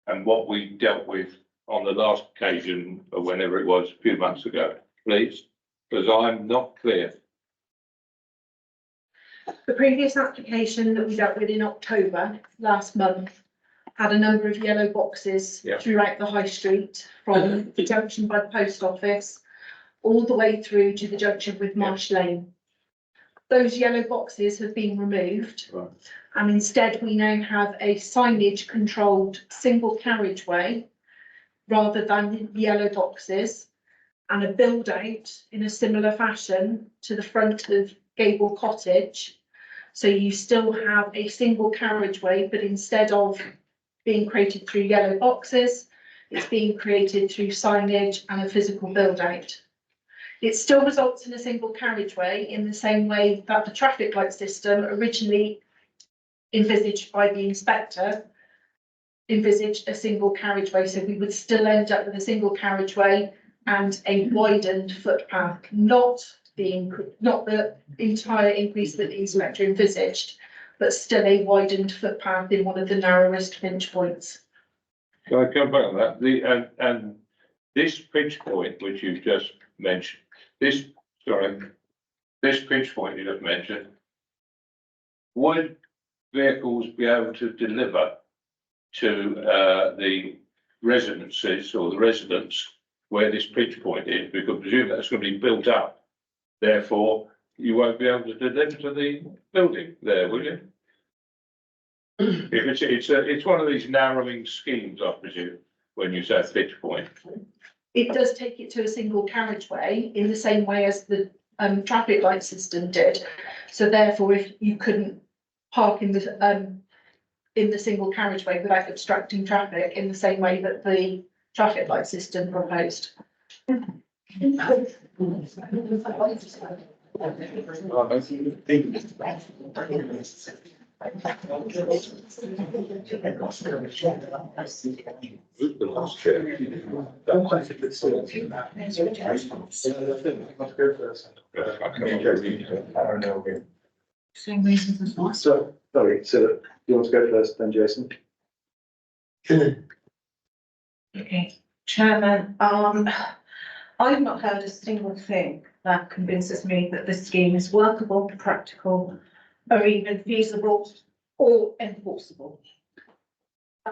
and what we dealt with on the last occasion, or whenever it was, a few months ago, please, because I'm not clear. The previous application that we dealt with in October last month had a number of yellow boxes throughout the high street, from the junction by the post office all the way through to the junction with Marsh Lane. Those yellow boxes have been removed, and instead we now have a signage controlled single carriageway rather than yellow boxes, and a build out in a similar fashion to the front of Gable Cottage. So you still have a single carriageway, but instead of being created through yellow boxes, it's being created through signage and a physical build out. It still results in a single carriageway in the same way that the traffic light system originally envisaged by the inspector envisaged a single carriageway. So we would still end up with a single carriageway and a widened footpath, not the entire increase that the inspector envisaged, but still a widened footpath in one of the narrowest pinch points. Can I come back on that? And this pinch point, which you've just mentioned, this pinch point you just mentioned, would vehicles be able to deliver to the residences or the residents where this pinch point is? Because presumably that's going to be built up. Therefore, you won't be able to deliver to the building there, will you? If it's one of these narrowing schemes, I presume, when you say pinch point. It does take it to a single carriageway in the same way as the traffic light system did. So therefore, if you couldn't park in the single carriageway without obstructing traffic in the same way that the traffic light system proposed. Same reasons as last. So, sorry, so you want to go first then, Jason? Okay, Chairman, I've not heard a single thing that convinces me that this scheme is workable, practical, or even feasible or enforceable. I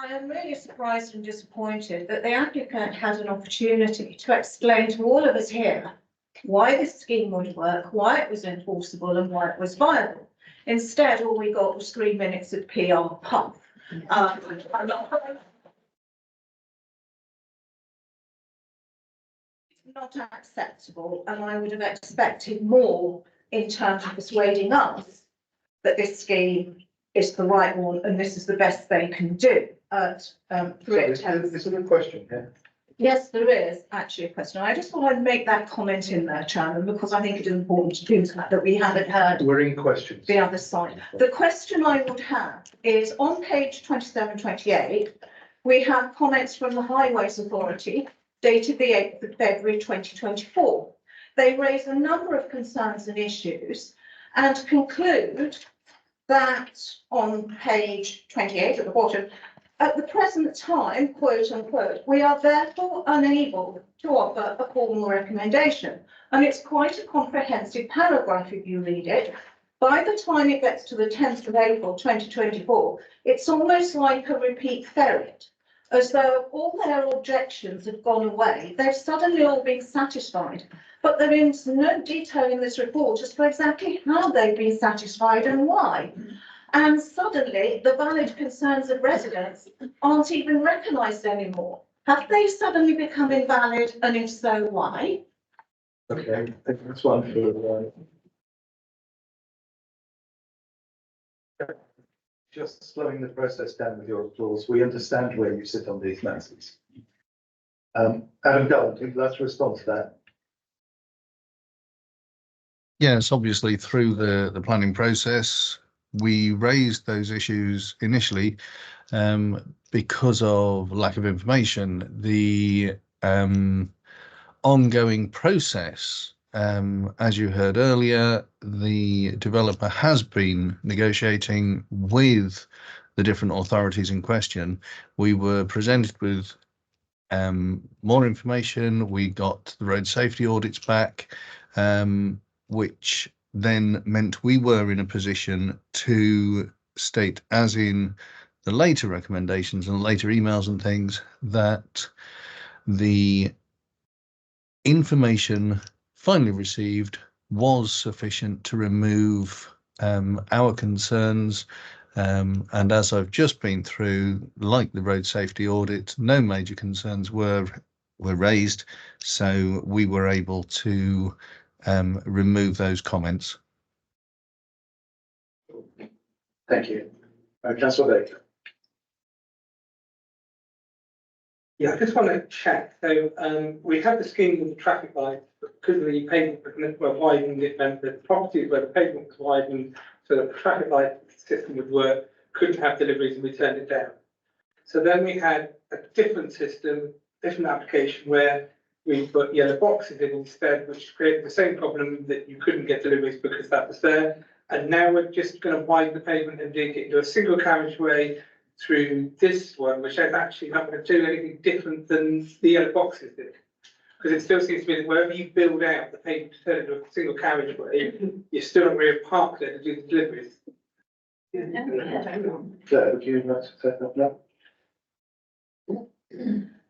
am really surprised and disappointed that the applicant had an opportunity to explain to all of us here why this scheme would work, why it was enforceable and why it was viable. Instead, all we got was 3 minutes of PR puff. Not acceptable, and I would have expected more in terms of persuading us that this scheme is the right one and this is the best they can do at three attempts. There's a good question here. Yes, there is actually a question. I just thought I'd make that comment in there, Chairman, because I think it is important to do that we haven't heard We're in questions. the other side. The question I would have is on page 27, 28, we have comments from the Highways Authority dated the 8th of February 2024. They raise a number of concerns and issues and conclude that on page 28 at the bottom, at the present time, quote unquote, we are therefore unable to offer a formal recommendation. And it's quite a comprehensive paragraph if you read it. By the time it gets to the 10th of April 2024, it's almost like a repeat ferret, as though all their objections have gone away. They've suddenly all been satisfied, but there is no detail in this report as to exactly how they've been satisfied and why. And suddenly the valid concerns of residents aren't even recognised anymore. Have they suddenly become invalid, and if so, why? Okay, I think that's one for. Just slowing the process down with your applause. We understand where you sit on these matters. Adam Dunn, would you like to respond to that? Yes, obviously through the planning process, we raised those issues initially because of lack of information. The ongoing process, as you heard earlier, the developer has been negotiating with the different authorities in question. We were presented with more information. We got the road safety audits back, which then meant we were in a position to state, as in the later recommendations and later emails and things, that the information finally received was sufficient to remove our concerns. And as I've just been through, like the road safety audit, no major concerns were raised, so we were able to remove those comments. Thank you. Councillor Baker. Yeah, I just want to check. So we had the scheme with the traffic lights, but because of the pavement were widened, it meant that properties where the pavement was widened, so the traffic light system would work, couldn't have deliveries, and we turned it down. So then we had a different system, different application where we put yellow boxes in instead, which created the same problem that you couldn't get deliveries because that was there. And now we're just going to widen the pavement and dig it into a single carriageway through this one, which is actually not going to do anything different than the yellow boxes did. Because it still seems to be that wherever you build out the pavement to turn into a single carriageway, you're still not really park there to do the deliveries. Claire, would you like to take that now?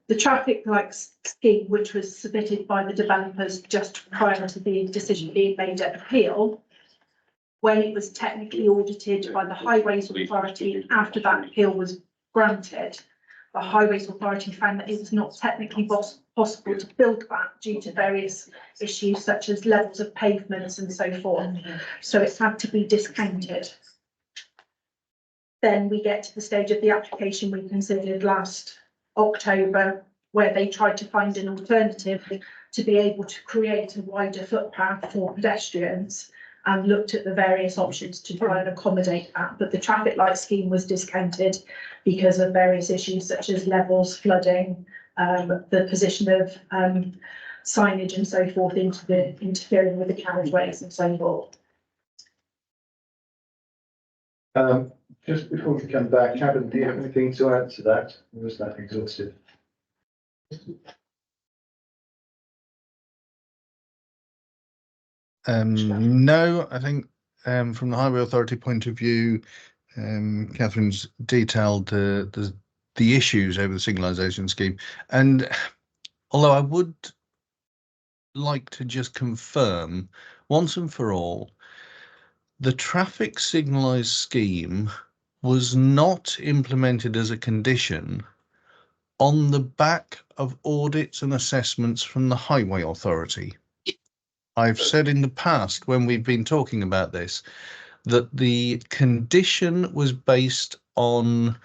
The traffic light scheme, which was submitted by the developers just prior to the decision being made at appeal, when it was technically audited by the Highways Authority after that appeal was granted, the Highways Authority found that it was not technically possible to build that due to various issues such as levels of pavements and so forth. So it's had to be discounted. Then we get to the stage of the application we considered last October, where they tried to find an alternative to be able to create a wider footpath for pedestrians and looked at the various options to try and accommodate that. But the traffic light scheme was discounted because of various issues such as levels, flooding, the position of signage and so forth interfering with the carriageways and so forth. Just before we come back, Adam, do you have anything to add to that? Or was that exhaustive? No, I think from the Highway Authority point of view, Catherine's detailed the issues over the signalisation scheme. And although I would like to just confirm once and for all, the traffic signalised scheme was not implemented as a condition on the back of audits and assessments from the Highway Authority. I've said in the past when we've been talking about this, that the condition was based on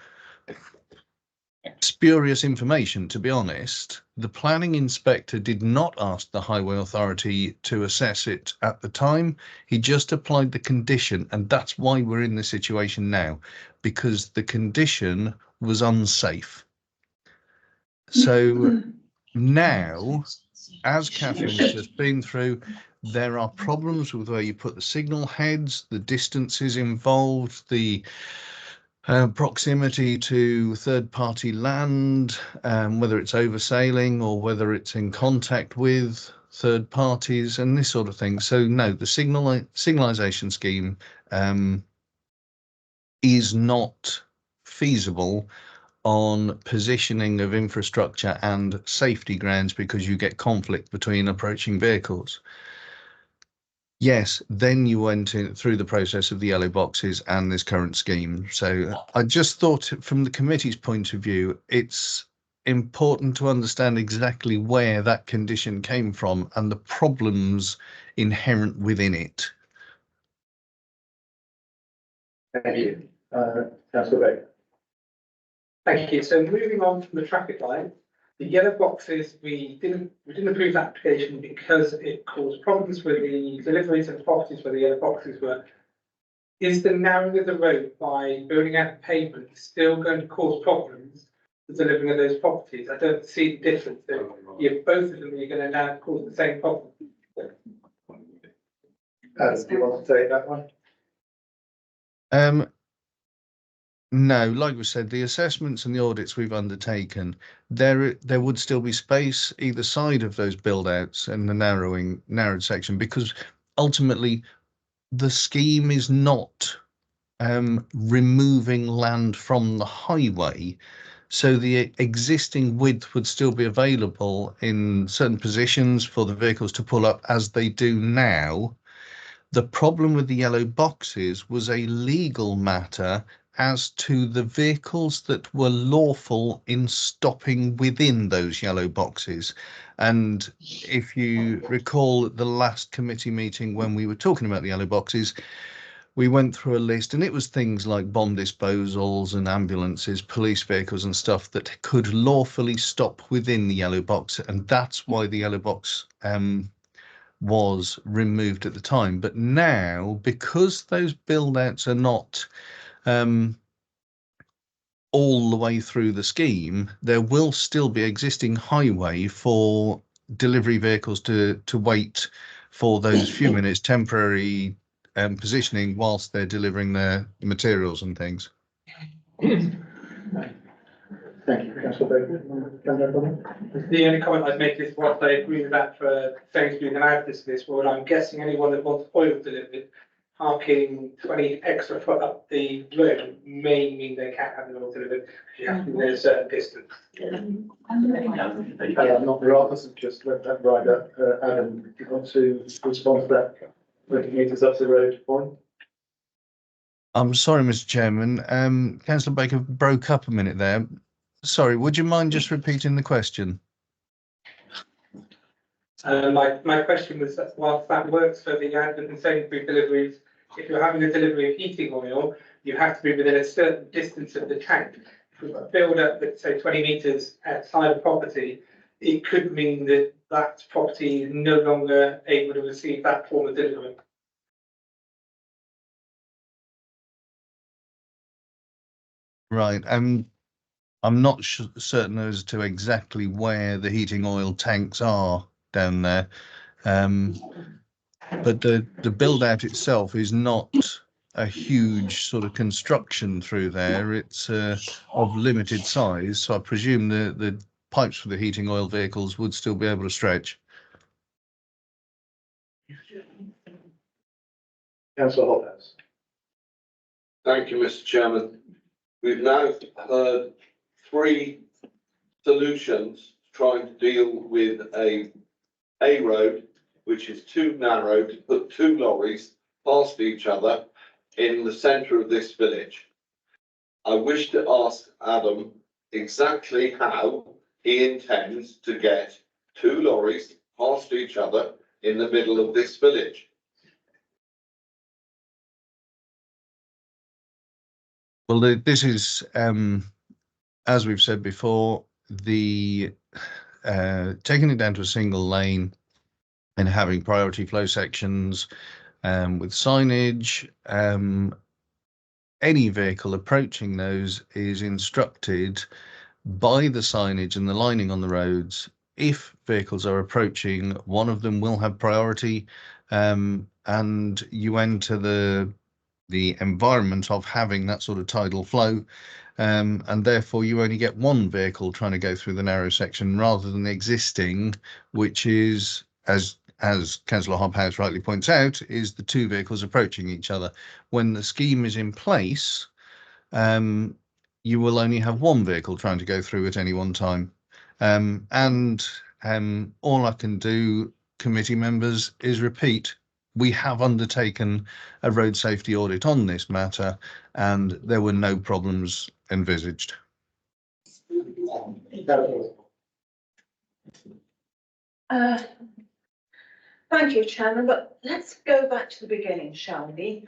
spurious information, to be honest. The planning inspector did not ask the Highway Authority to assess it at the time. He just applied the condition, and that's why we're in this situation now, because the condition was unsafe. So now, as Catherine's just been through, there are problems with where you put the signal heads, the distances involved, the proximity to third-party land, whether it's oversailing or whether it's in contact with third parties and this sort of thing. So no, the signalisation scheme is not feasible on positioning of infrastructure and safety grounds because you get conflict between approaching vehicles. Yes, then you went in through the process of the yellow boxes and this current scheme. So I just thought from the committee's point of view, it's important to understand exactly where that condition came from and the problems inherent within it. Thank you. Councillor Baker. Thank you. So moving on from the traffic light, the yellow boxes, we didn't approve that application because it caused problems with the deliveries and properties where the yellow boxes were. Is the narrowing of the road by building out the pavement still going to cause problems for delivering of those properties? I don't see the difference. You have both of them, you're going to now cause the same problem. Adam, do you want to take that one? No, like we said, the assessments and the audits we've undertaken, there would still be space either side of those build outs and the narrowed section, because ultimately the scheme is not removing land from the highway. So the existing width would still be available in certain positions for the vehicles to pull up as they do now. The problem with the yellow boxes was a legal matter as to the vehicles that were lawful in stopping within those yellow boxes. And if you recall at the last committee meeting when we were talking about the yellow boxes, we went through a list and it was things like bomb disposals and ambulances, police vehicles and stuff that could lawfully stop within the yellow box. And that's why the yellow box was removed at the time. But now, because those build outs are not all the way through the scheme, there will still be existing highway for delivery vehicles to wait for those few minutes temporary positioning whilst they're delivering their materials and things. Thank you, Councillor Baker. The only comment I'd make is what I agree with that for Sainsbury's and Asda this, well, I'm guessing anyone that wants oil delivered, parking 20 extra foot up the road may mean they can't have the oil delivered because you have to be within a certain distance. Not rather than just let that ride up. Adam, do you want to respond to that 20 metres up the road point? I'm sorry, Mr. Chairman. Councillor Baker broke up a minute there. Sorry, would you mind just repeating the question? My question was that whilst that works for the Asda and Sainsbury's deliveries, if you're having a delivery of heating oil, you have to be within a certain distance of the tank. If we've got a build up that's say 20 metres outside of property, it could mean that that property is no longer able to receive that form of delivery. Right, I'm not certain as to exactly where the heating oil tanks are down there. But the build out itself is not a huge sort of construction through there. It's of limited size, so I presume the pipes for the heating oil vehicles would still be able to stretch. Councillor Hophouse. Thank you, Mr. Chairman. We've now heard three solutions trying to deal with a road which is too narrow to put two lorries past each other in the centre of this village. I wish to ask Adam exactly how he intends to get two lorries past each other in the middle of this village. Well, this is, as we've said before, the taking it down to a single lane and having priority flow sections with signage. Any vehicle approaching those is instructed by the signage and the lining on the roads. If vehicles are approaching, one of them will have priority, and you enter the environment of having that sort of tidal flow, and therefore you only get one vehicle trying to go through the narrow section rather than the existing, which is, as Councillor Hobhouse rightly points out, is the two vehicles approaching each other. When the scheme is in place, you will only have one vehicle trying to go through at any one time. And all I can do, committee members, is repeat, we have undertaken a road safety audit on this matter and there were no problems envisaged. Thank you, Chairman, but let's go back to the beginning, shall we?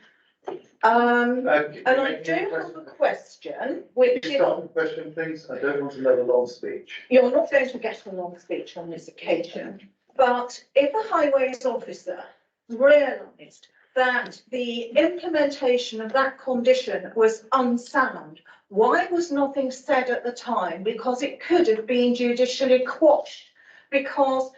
And I do have a question, which is... Start the question, please. I don't want another long speech. You're not going to get a long speech on this occasion, but if a highways officer realised that the implementation of that condition was unsound, why was nothing said at the time? Because it could have been judicially quashed. Because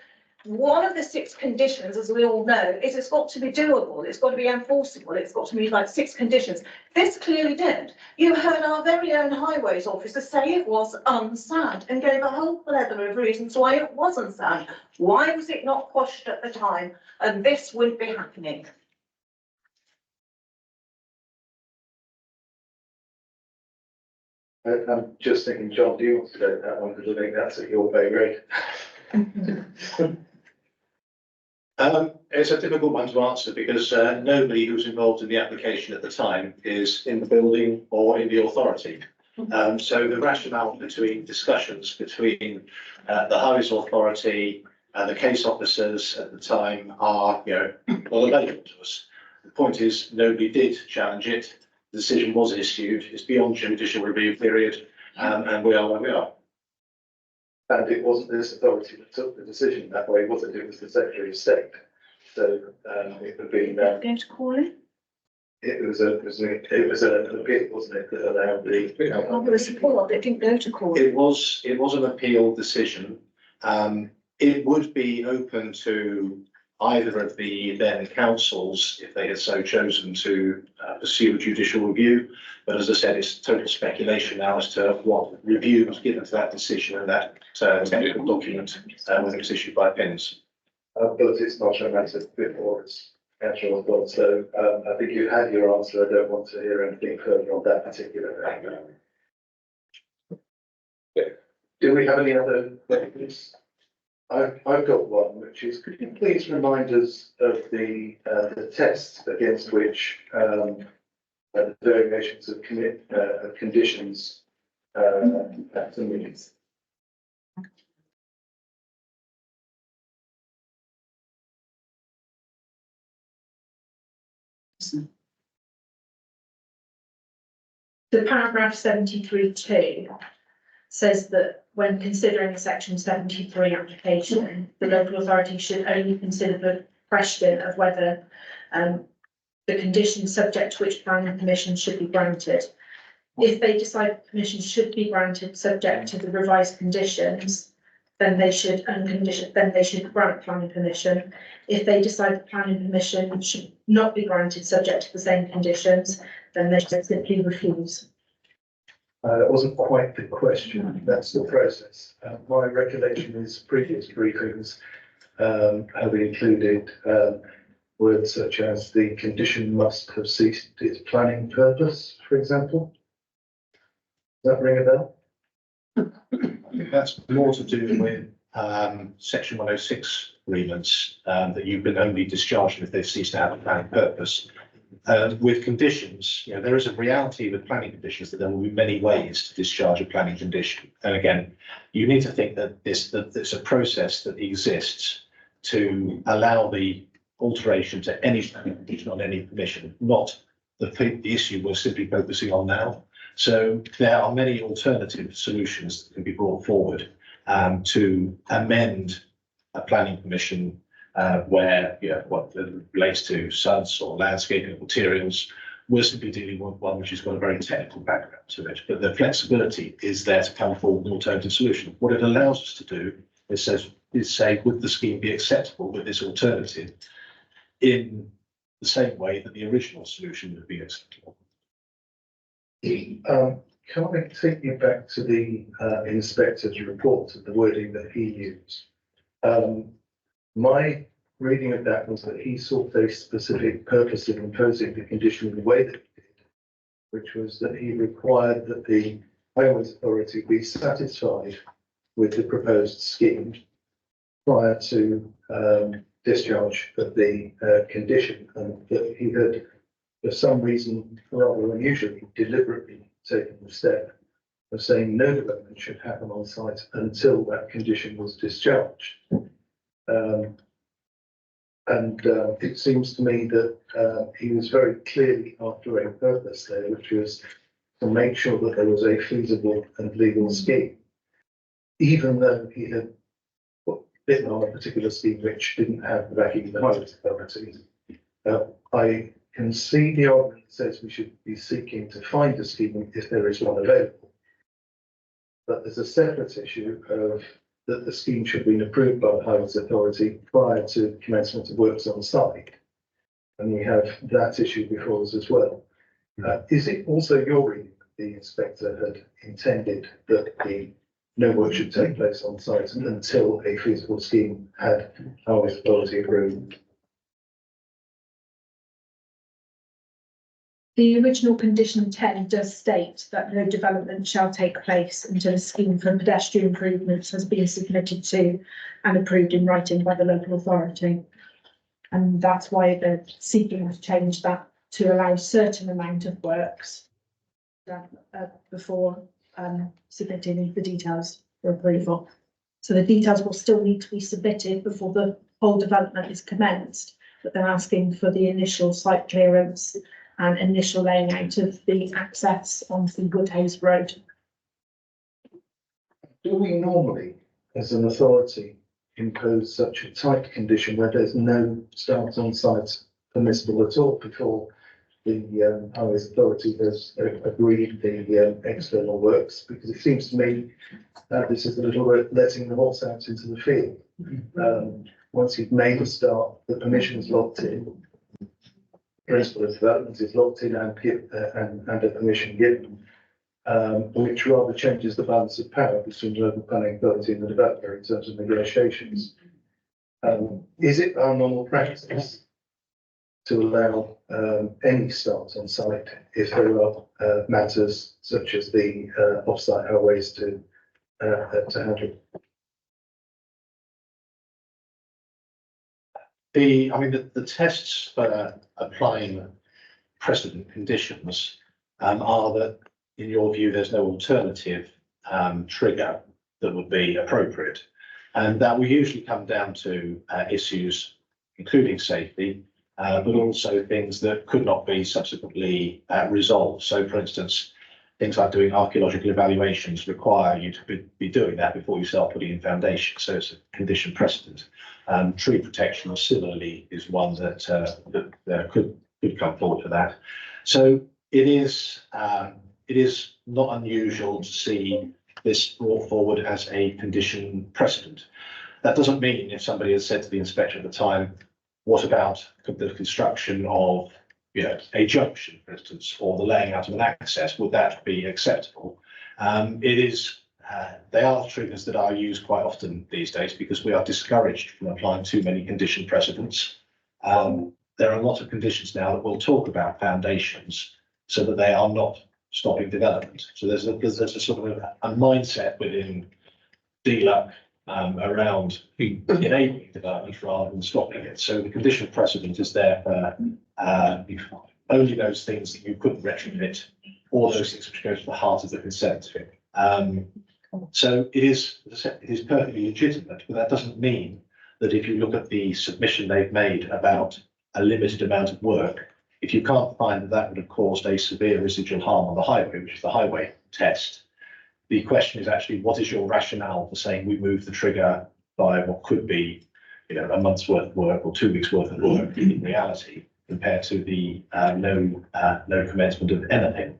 one of the 6 conditions, as we all know, is it's got to be doable, it's got to be enforceable, it's got to meet like 6 conditions. This clearly didn't. You heard our very own highways officer say it was unsound and gave a whole plethora of reasons why it was unsound. Why was it not quashed at the time? And this wouldn't be happening. I'm just thinking, John, do you want to go that one? Because I think that's at your pay grade. It's a difficult one to answer because nobody who was involved in the application at the time is in the building or in the authority. So the rationale between discussions between the Highways Authority and the case officers at the time are, well, available to us. The point is, nobody did challenge it. The decision was issued. It's beyond judicial review period, and we are where we are. And it wasn't this authority that took the decision that way, was it? It was the Secretary of State. So it would be. Going to call it? It was an appeal, wasn't it, that allowed the. There was support. It didn't go to court. It was an appeal decision. It would be open to either of the then councils if they had so chosen to pursue a judicial review. But as I said, it's total speculation now as to what review was given to that decision and that technical document when it was issued by PINS. But it's not a matter before it's actual thought. So I think you had your answer. I don't want to hear anything further on that particular thing. Do we have any other questions? I've got one, which is, could you please remind us of the test against which the variations of conditions at the meetings? The paragraph 73(2) says that when considering a section 73 application, the local authority should only consider the question of whether the conditions subject to which planning permission should be granted. If they decide permission should be granted subject to the revised conditions, then they should grant planning permission. If they decide the planning permission should not be granted subject to the same conditions, then they should simply refuse. That wasn't quite the question, that's the process. My recollection is previous briefings have included words such as the condition must have ceased its planning purpose, for example. Does that ring a bell? That's more to do with section 106 agreements that you can only discharge them if they've ceased to have a planning purpose. With conditions, you know, there is a reality with planning conditions that there will be many ways to discharge a planning condition. And again, you need to think that it's a process that exists to allow the alteration to any planning condition on any permission, not the issue we're simply focusing on now. So there are many alternative solutions that can be brought forward to amend a planning permission where, you know, what relates to SUDS or landscaping materials. We're simply dealing with one which has got a very technical background to it, but the flexibility is there to come forward with an alternative solution. What it allows us to do is say, would the scheme be acceptable with this alternative in the same way that the original solution would be acceptable? Can I take you back to the inspector's report and the wording that he used? My reading of that was that he sought a specific purpose in imposing the condition in the way that he did, which was that he required that the Highways Authority be satisfied with the proposed scheme prior to discharge of the condition, and that he had, for some reason rather unusually, deliberately taken the step of saying no development should happen on site until that condition was discharged. It seems to me that he was very clearly after a purpose there, which was to make sure that there was a feasible and legal scheme, even though he had bitten on a particular scheme which didn't have the backing of the Highways Authority. I can see the argument that says we should be seeking to find a scheme if there is one available. But there's a separate issue of that the scheme should have been approved by the Highways Authority prior to commencement of works on site. And we have that issue before us as well. Is it also your reading that the inspector had intended that no work should take place on site until a feasible scheme had Highways Authority approved? The original condition 10 does state that no development shall take place until a scheme for pedestrian improvements has been submitted to and approved in writing by the local authority. And that's why they're seeking to change that to allow certain amount of works before submitting the details for approval. So the details will still need to be submitted before the whole development is commenced, but they're asking for the initial site clearance and initial laying out of the access onto Woodhouse Road. Do we normally, as an authority, impose such a tight condition where there's no start on site permissible at all before the Highways Authority has agreed the external works? Because it seems to me that this is a little bit letting the horse out into the field. Once you've made a start, the permission is locked in. Principle of development is locked in and a permission given, which rather changes the balance of power between local planning authority and the developer in terms of negotiations. Is it our normal practice to allow any start on site if there are matters such as the off-site highways to handle? The tests for applying precedent conditions are that, in your view, there's no alternative trigger that would be appropriate. And that will usually come down to issues including safety, but also things that could not be subsequently resolved. So, for instance, things like doing archaeological evaluations require you to be doing that before you start putting in foundation. So it's a condition precedent. Tree protection similarly is one that could come forward for that. So it is not unusual to see this brought forward as a condition precedent. That doesn't mean if somebody has said to the inspector at the time, what about the construction of a junction, for instance, or the laying out of an access, would that be acceptable? They are triggers that are used quite often these days because we are discouraged from applying too many condition precedents. There are a lot of conditions now that will talk about foundations so that they are not stopping development. So there's a sort of a mindset within DLUC around enabling development rather than stopping it. So the condition precedent is there for only those things that you couldn't retrofit, or those things which go to the heart of the consent. So it is perfectly legitimate, but that doesn't mean that if you look at the submission they've made about a limited amount of work, if you can't find that that would have caused a severe residual harm on the highway, which is the highway test, the question is actually, what is your rationale for saying we move the trigger by what could be, a month's worth of work or 2 weeks worth of work in reality, compared to the no commencement of anything.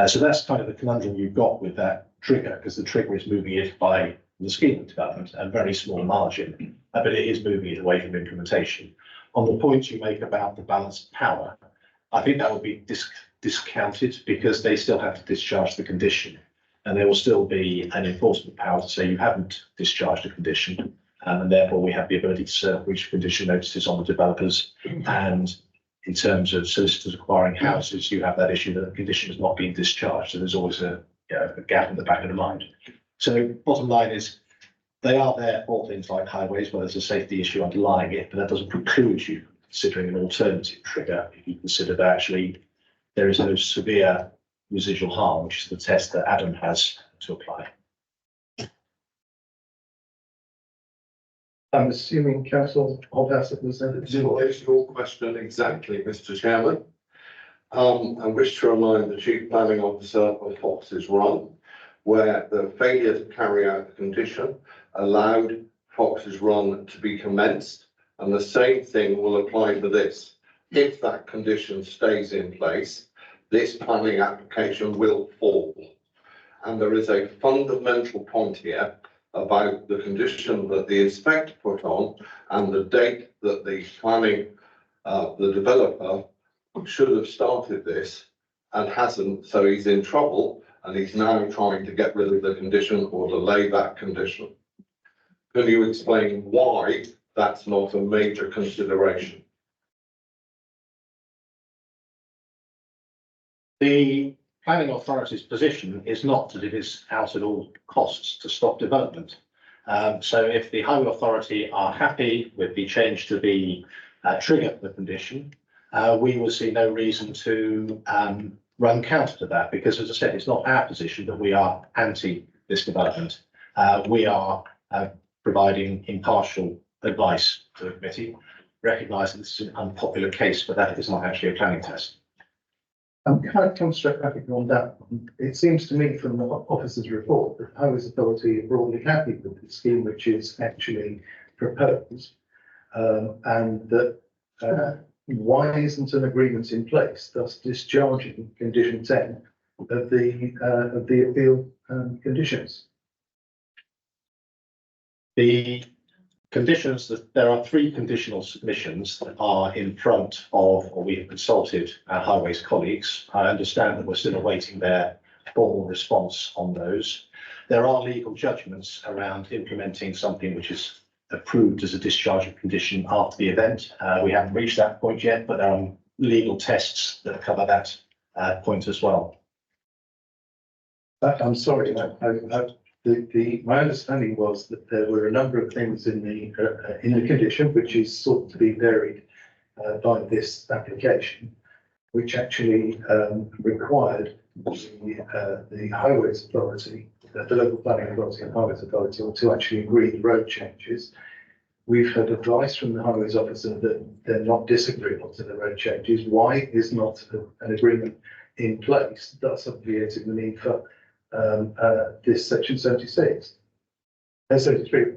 So that's kind of the conundrum you've got with that trigger, because the trigger is moving it by the scheme of development, a very small margin, but it is moving it away from implementation. On the point you make about the balanced power, I think that would be discounted because they still have to discharge the condition, and there will still be an enforcement power to say you haven't discharged a condition, and therefore we have the ability to serve breach of condition notices on the developers. And in terms of solicitors acquiring houses, you have that issue that the condition has not been discharged, so there's always a gap in the back of the mind. So bottom line is, they are there for things like highways where there's a safety issue underlying it, but that doesn't preclude you considering an alternative trigger if you consider that actually there is no severe residual harm, which is the test that Adam has to apply. I'm assuming Councillor Oldham was It's your question exactly, Mr. Chairman. I wish to remind the Chief Planning Officer of Fox's Run, where the failure to carry out the condition allowed Fox's Run to be commenced, and the same thing will apply to this. If that condition stays in place, this planning application will fall. And there is a fundamental point here about the condition that the inspector put on and the date that the the developer should have started this and hasn't, so he's in trouble and he's now trying to get rid of the condition or delay that condition. Can you explain why that's not a major consideration? The planning authority's position is not that it is out at all costs to stop development. So if the highway authority are happy with the change to the trigger the condition, we will see no reason to run counter to that, because as I said, it's not our position that we are anti this development. We are providing impartial advice to the committee, recognising this is an unpopular case, but that is not actually a planning test. Can I come straight back on that? It seems to me from the officer's report that the Highways Authority are broadly happy with the scheme which is actually proposed, and that why isn't an agreement in place, thus discharging condition 10 of the appeal conditions? The conditions, that there are 3 conditional submissions that are in front of, or we have consulted our highways colleagues. I understand that we're still awaiting their formal response on those. There are legal judgments around implementing something which is approved as a discharge of condition after the event. We haven't reached that point yet, but there are legal tests that cover that point as well. I'm sorry, my understanding was that there were a number of things in the condition which is sought to be varied by this application, which actually required the Highways Authority, the local planning authority and Highways Authority to actually agree the road changes. We've had advice from the Highways officer that they're not disagreeable to the road changes. Why is not an agreement in place, thus obviating the need for this section 76. 73.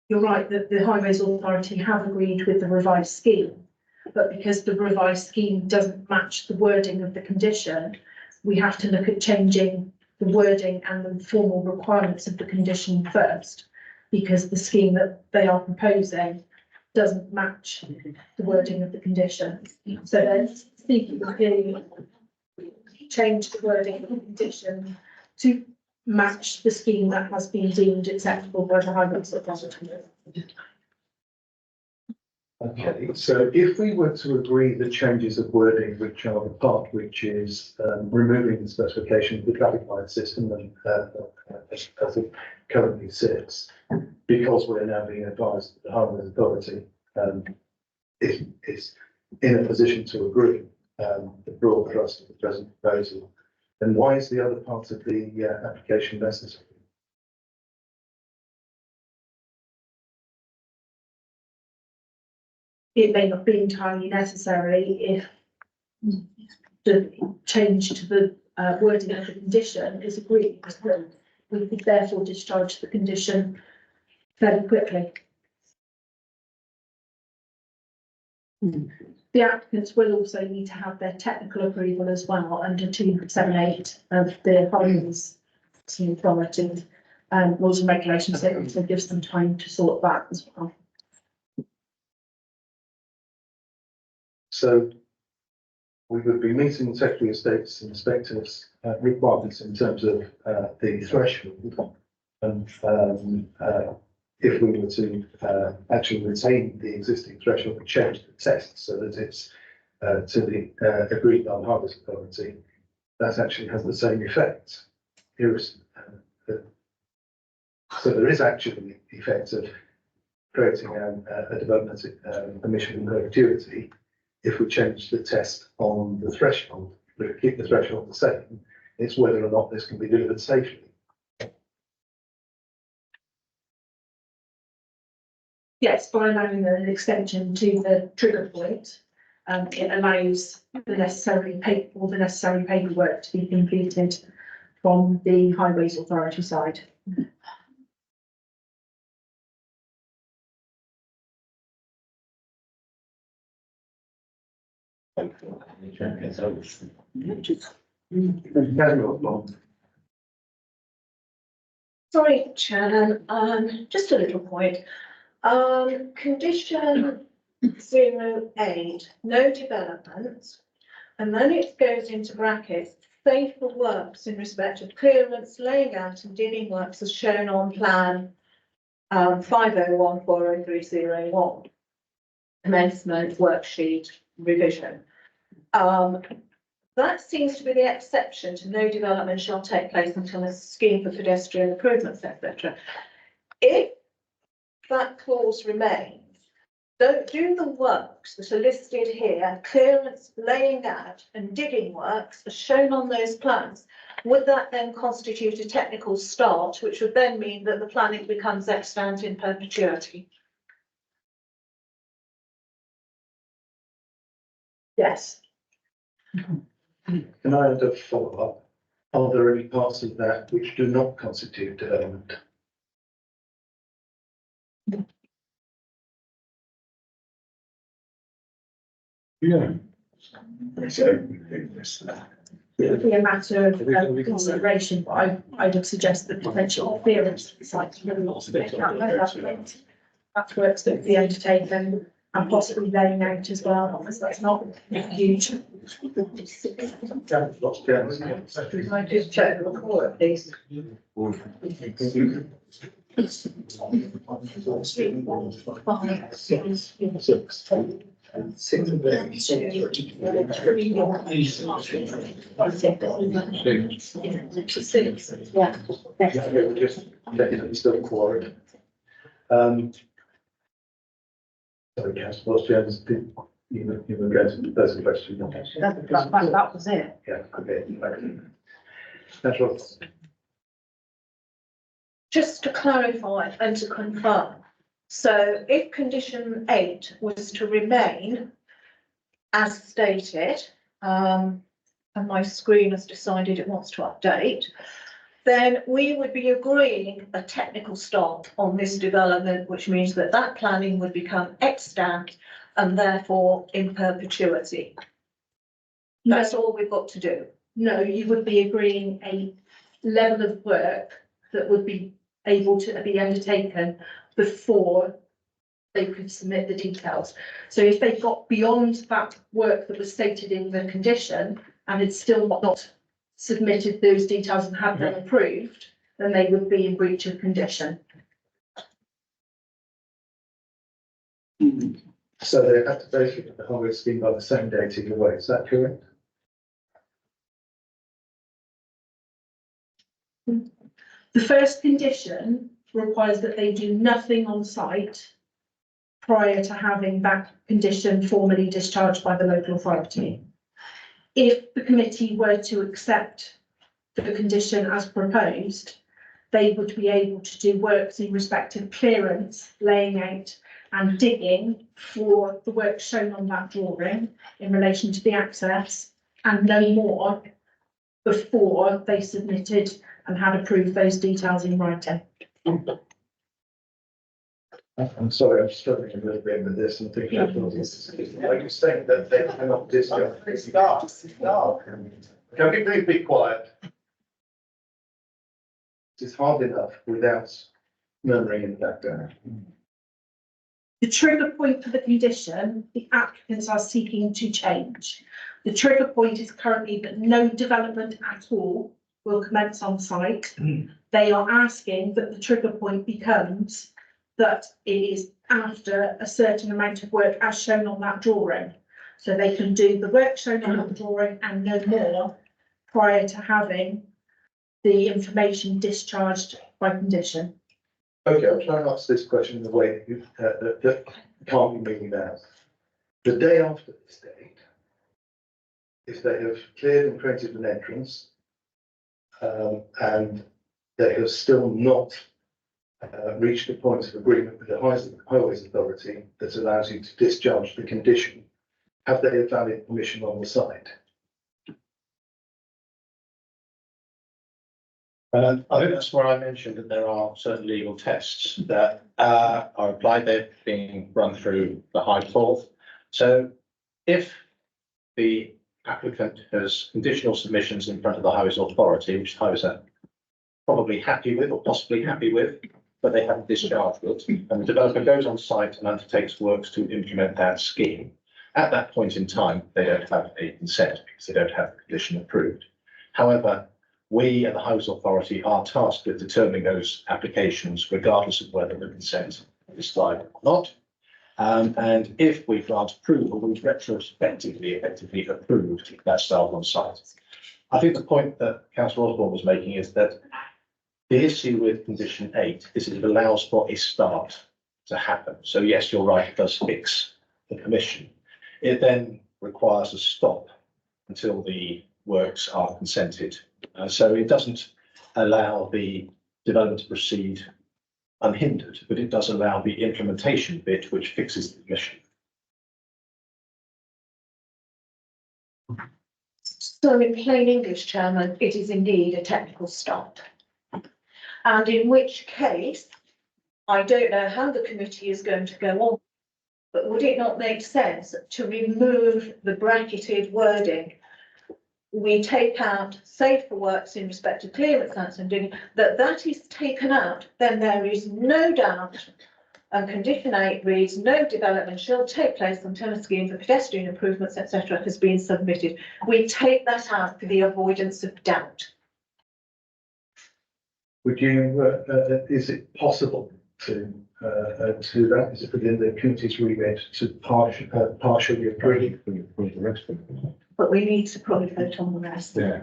You're right that the Highways Authority have agreed with the revised scheme, but because the revised scheme doesn't match the wording of the condition, we have to look at changing the wording and the formal requirements of the condition first, because the scheme that they are proposing doesn't match the wording of the condition. So then seeking to change the wording of the condition to match the scheme that has been deemed acceptable by the Highways Authority. Okay, so if we were to agree the changes of wording, which are the part which is removing the specification of the traffic light system and as it currently sits, because we're now being advised that the Highways Authority is in a position to agree the broad thrust of the present proposal, then why is the other part of the application necessary? It may not be entirely necessary if the change to the wording of the condition is agreed. We could therefore discharge the condition fairly quickly. The applicants will also need to have their technical approval as well under 278 of the Highways Authority rules and regulations. So it gives them time to sort that as well. So we would be meeting the Secretary of State's inspectors' requirements in terms of the threshold. And if we were to actually retain the existing threshold and change the test so that it's to the agreed by the Highways Authority, that actually has the same effect. So there is actually the effect of creating a development emission in perpetuity if we change the test on the threshold, but keep the threshold the same. It's whether or not this can be delivered safely. Yes, by allowing an extension to the trigger point, it allows the necessary paperwork to be completed from the Highways Authority side. Sorry, Chairman, just a little point. Condition 08, no development, and then it goes into brackets, save for works in respect of clearance, laying out and digging works as shown on plan 501-40301, commencement worksheet revision. That seems to be the exception to no development shall take place until a scheme for pedestrian improvements, etc. If that clause remains, don't do the works that are listed here, clearance, laying out and digging works as shown on those plans, would that then constitute a technical start, which would then mean that the planning becomes extant in perpetuity? Yes. Can I add a follow-up? Are there any parts of that which do not constitute development? Yeah. It would be a matter of consideration, but I would suggest that potential interference with the site really not to make out that works that would be undertaken and possibly laying out as well, because that's not huge. Can I just check the report, please? Sorry, Councillor Jones, you addressed the question. That was it. Yeah, okay. That's right. Just to clarify and to confirm, so if condition 8 was to remain as stated, and my screen has decided it wants to update, then we would be agreeing a technical start on this development, which means that that planning would become extant and therefore in perpetuity. That's all we've got to do. No, you would be agreeing a level of work that would be able to be undertaken before they could submit the details. So if they got beyond that work that was stated in the condition and had still not submitted those details and had them approved, then they would be in breach of condition. So they have to basically the whole scheme by the same date either way, is that correct? The first condition requires that they do nothing on site prior to having that condition formally discharged by the local authority. If the committee were to accept the condition as proposed, they would be able to do works in respect of clearance, laying out and digging for the work shown on that drawing in relation to the access, and no more before they submitted and had approved those details in writing. I'm sorry, I'm struggling a little bit with this and thinking, are you saying that they cannot discharge? Can we please be quiet? It's hard enough without murmuring in the background. The trigger point for the condition, the applicants are seeking to change. The trigger point is currently that no development at all will commence on site. They are asking that the trigger point becomes that it is after a certain amount of work as shown on that drawing. So they can do the work shown on that drawing and no more prior to having the information discharged by condition. Okay, I'll try and answer this question in the way that can't be meaning out. The day after this date, if they have cleared and created an entrance, and they have still not reached a point of agreement with the Highways Authority that allows you to discharge the condition, have they a valid permission on the site? I think that's where I mentioned that there are certain legal tests that are applied. They're being run through the High Court. So if the applicant has conditional submissions in front of the Highways Authority, which Highways are probably happy with or possibly happy with, but they haven't discharged it, and the developer goes on site and undertakes works to implement that scheme, at that point in time, they don't have a consent because they don't have the condition approved. However, we at the Highways Authority are tasked with determining those applications regardless of whether the consent is applied or not. And if we grant approval, we've retrospectively effectively approved that style on site. I think the point that Councillor Osborne was making is that the issue with condition 8 is it allows for a start to happen. So yes, you're right, it does fix the commission. It then requires a stop until the works are consented. So it doesn't allow the development to proceed unhindered, but it does allow the implementation bit, which fixes the commission. So in plain English, Chairman, it is indeed a technical start. And in which case, I don't know how the committee is going to go on, but would it not make sense to remove the bracketed wording? We take out, save for works in respect to clearance and doing that is taken out, then there is no doubt. And condition 8 reads, no development shall take place until a scheme for pedestrian improvements, etc., has been submitted. We take that out for the avoidance of doubt. Would you, is it possible to that? Is it within the committee's remit to partially approve the rest of it? But we need to probably vote on the rest. Yeah.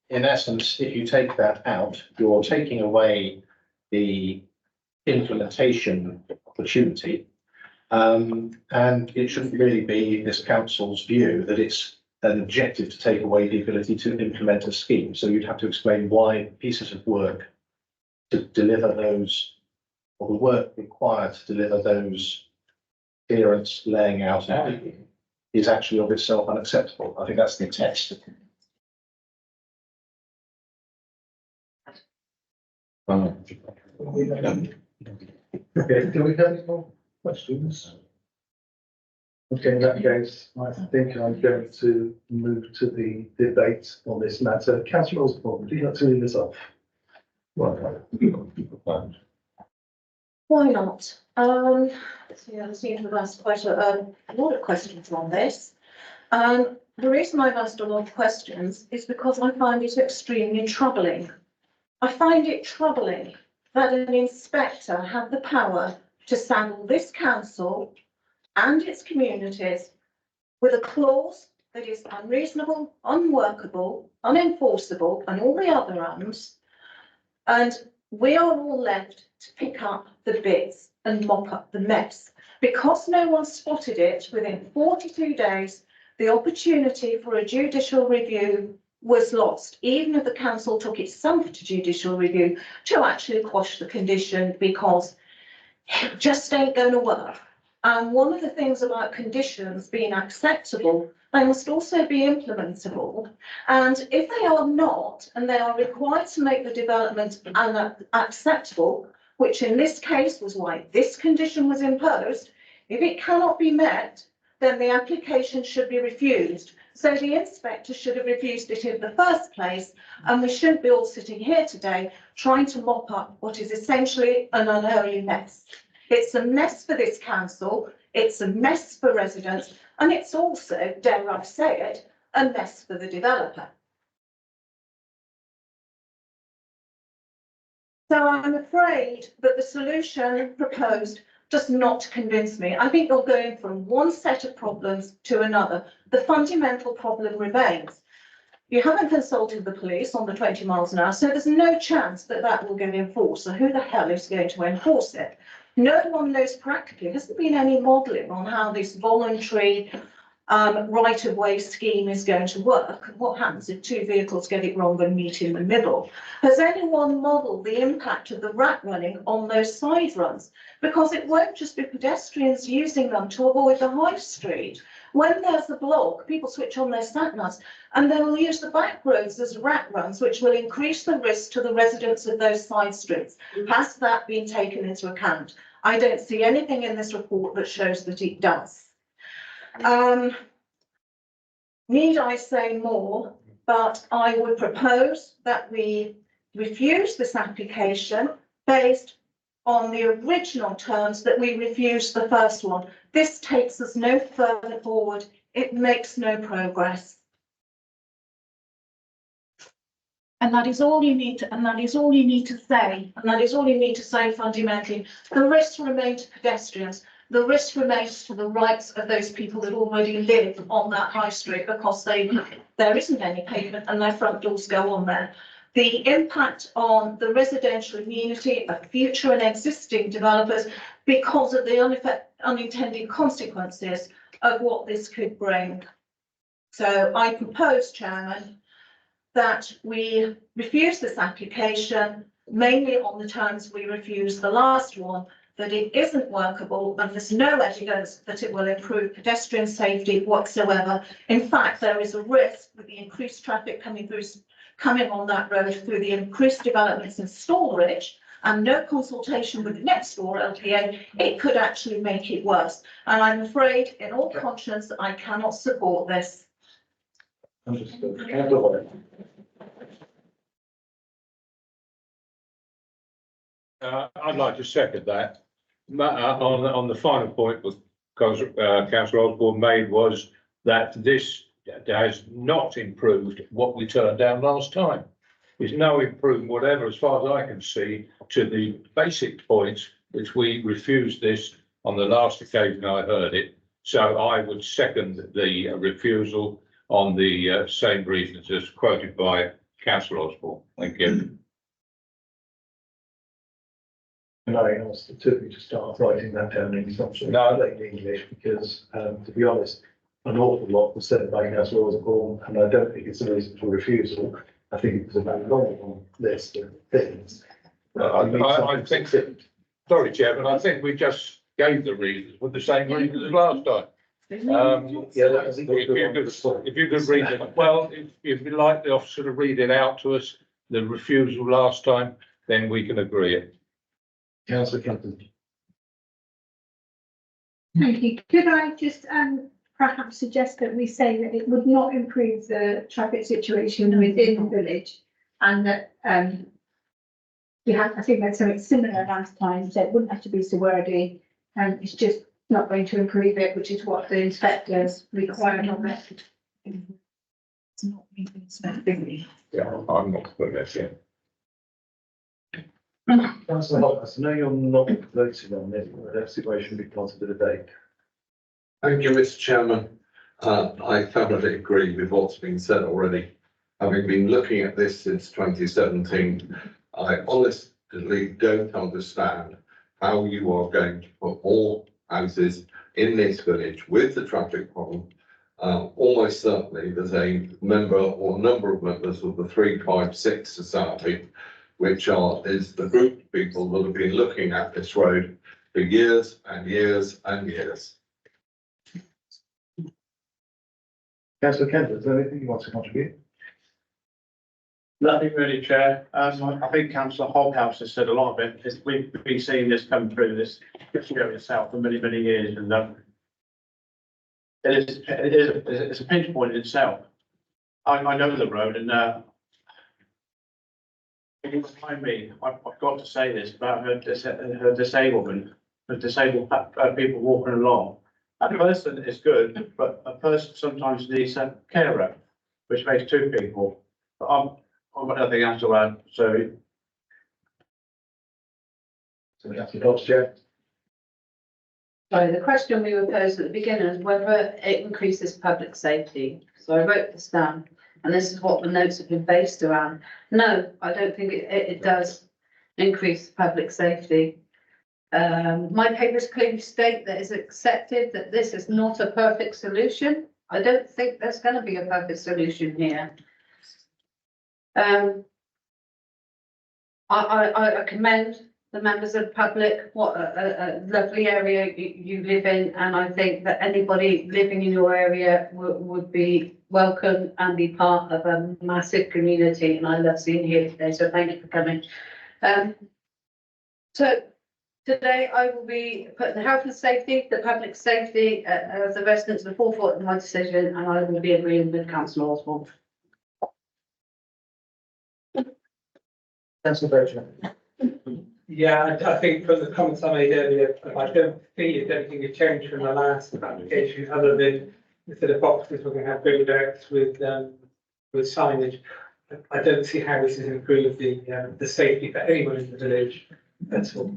In essence, if you take that out, you're taking away the implementation opportunity. And it shouldn't really be this council's view that it's an objective to take away the ability to implement a scheme. So you'd have to explain why pieces of work to deliver those or the work required to deliver those clearance laying out is actually of itself unacceptable. I think that's the test. Okay, do we have any more questions? Okay, in that case, I think I'm going to move to the debate on this matter. Councillor Osborne, would you like to lead us off? Why not? Yeah, I seem to have asked quite a lot of questions on this. The reason I've asked a lot of questions is because I find it extremely troubling. I find it troubling that an inspector had the power to saddle this council and its communities with a clause that is unreasonable, unworkable, unenforceable, and all the other ums. And we are all left to pick up the bits and mop up the mess. Because no one spotted it within 42 days, the opportunity for a judicial review was lost, even if the council took itself to judicial review to actually quash the condition, because it just ain't going to work. And one of the things about conditions being acceptable, they must also be implementable. And if they are not, and they are required to make the development acceptable, which in this case was why this condition was imposed, if it cannot be met, then the application should be refused. So the inspector should have refused it in the first place, and we shouldn't be all sitting here today trying to mop up what is essentially an unholy mess. It's a mess for this council, it's a mess for residents, and it's also, dare I say it, a mess for the developer. So I'm afraid that the solution proposed does not convince me. I think you're going from one set of problems to another. The fundamental problem remains. You haven't consulted the police on the 20 miles an hour, so there's no chance that that will get enforced. So who the hell is going to enforce it? No one knows practically. There hasn't been any modelling on how this voluntary right-of-way scheme is going to work. What happens if two vehicles get it wrong and meet in the middle? Has anyone modelled the impact of the rat running on those side runs? Because it won't just be pedestrians using them to avoid the high street. When there's a block, people switch on their sat-navs and they will use the back roads as rat runs, which will increase the risk to the residents of those side streets. Has that been taken into account? I don't see anything in this report that shows that it does. Need I say more? But I would propose that we refuse this application based on the original terms that we refused the first one. This takes us no further forward. It makes no progress. And that is all you need to, and that is all you need to say. And that is all you need to say fundamentally. The risks remain to pedestrians. The risk remains to the rights of those people that already live on that high street, because there isn't any pavement and their front doors go on there. The impact on the residential community of future and existing developers because of the unintended consequences of what this could bring. So I propose, Chairman, that we refuse this application, mainly on the terms we refused the last one, that it isn't workable and there's no evidence that it will improve pedestrian safety whatsoever. In fact, there is a risk with the increased traffic coming on that road through the increased developments in Stallbridge and no consultation with the next door LPA, it could actually make it worse. And I'm afraid, in all conscience, I cannot support this. Understood. I'd like to second that. On the final point that Councillor Osborne made was that this has not improved what we turned down last time. There's no improvement whatever, as far as I can see, to the basic points which we refused this on the last occasion I heard it. So I would second the refusal on the same reasons as quoted by Councillor Osborne. Thank you. And I asked the two to start writing that down in some sort of plain English, because to be honest, an awful lot was said by Councillor Osborne, and I don't think it's a reason for refusal. I think it was a very long list of things. I think Sorry, Chairman, I think we just gave the reasons with the same reasons as last time. If you could read it, well, if you'd like the officer to read it out to us, the refusal last time, then we can agree it. Councillor Kenton. Thank you. Could I just perhaps suggest that we say that it would not improve the traffic situation within the village, and that we had, I think that's something similar last time, so it wouldn't have to be so wordy, and it's just not going to improve it, which is what the inspectors require of it. It's not even inspecting. Yeah, I'm not putting this in. Councillor Hopkins, I know you're not voting on this, but that situation because of the debate. Thank you, Mr. Chairman. I thoroughly agree with what's been said already. Having been looking at this since 2017, I honestly don't understand how you are going to put more houses in this village with the traffic problem. Almost certainly there's a member or number of members of the 356 Society, which is the group of people that have been looking at this road for years and years and years. Councillor Kenton, is there anything you want to contribute? Nothing really, Chair. I think Councillor Hobhouse has said a lot of it. We've been seeing this come through this area south for many, many years, and it's a pinch point in itself. I know the road, and if you remind me, I've got to say this about her disablement, the disabled people walking along. A person is good, but a person sometimes needs a carer, which makes two people. But I've got nothing else to add, so. Chair. So the question we were posed at the beginning is whether it increases public safety. So I wrote this down, and this is what the notes have been based around. No, I don't think it does increase public safety. My papers clearly state that it's accepted that this is not a perfect solution. I don't think there's going to be a perfect solution here. I commend the members of the public, what a lovely area you live in, and I think that anybody living in your area would be welcome and be part of a massive community, and I love seeing you here today, so thank you for coming. So today I will be putting the health and safety, the public safety of the residents of the forefront of my decision, and I will be agreeing with Councillor Osborne. Councillor Berger. Yeah, I think from the comments I made earlier, I don't think anything has changed from the last application, other than instead of boxes, we're going to have build-outs with signage. I don't see how this has improved the safety for anyone in the village. That's all.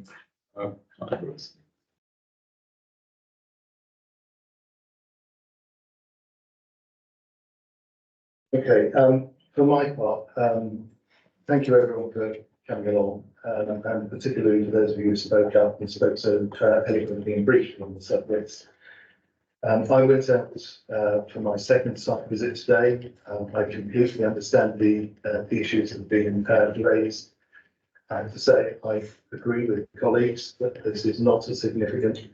Okay, for my part, thank you everyone for coming along, and particularly to those of you who spoke up and spoke so eloquently and briefly on the subjects. I went out for my second site visit today. I completely understand the issues that have been raised. And to say, I agree with colleagues that this is not a significant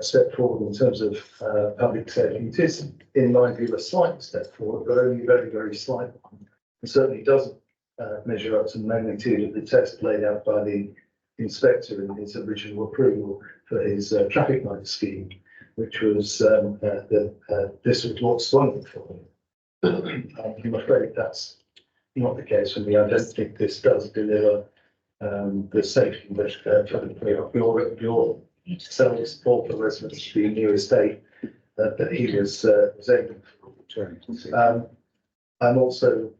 step forward in terms of public safety. It is, in my view, a slight step forward, but only a very, very slight one. It certainly doesn't measure up to the magnitude of the test laid out by the inspector in his original approval for his traffic light scheme, which was this was what's wonderful. I'm afraid that's not the case for me. I don't think this does deliver the safety that your selves or the residents of the new estate that he was aiming for. I'm also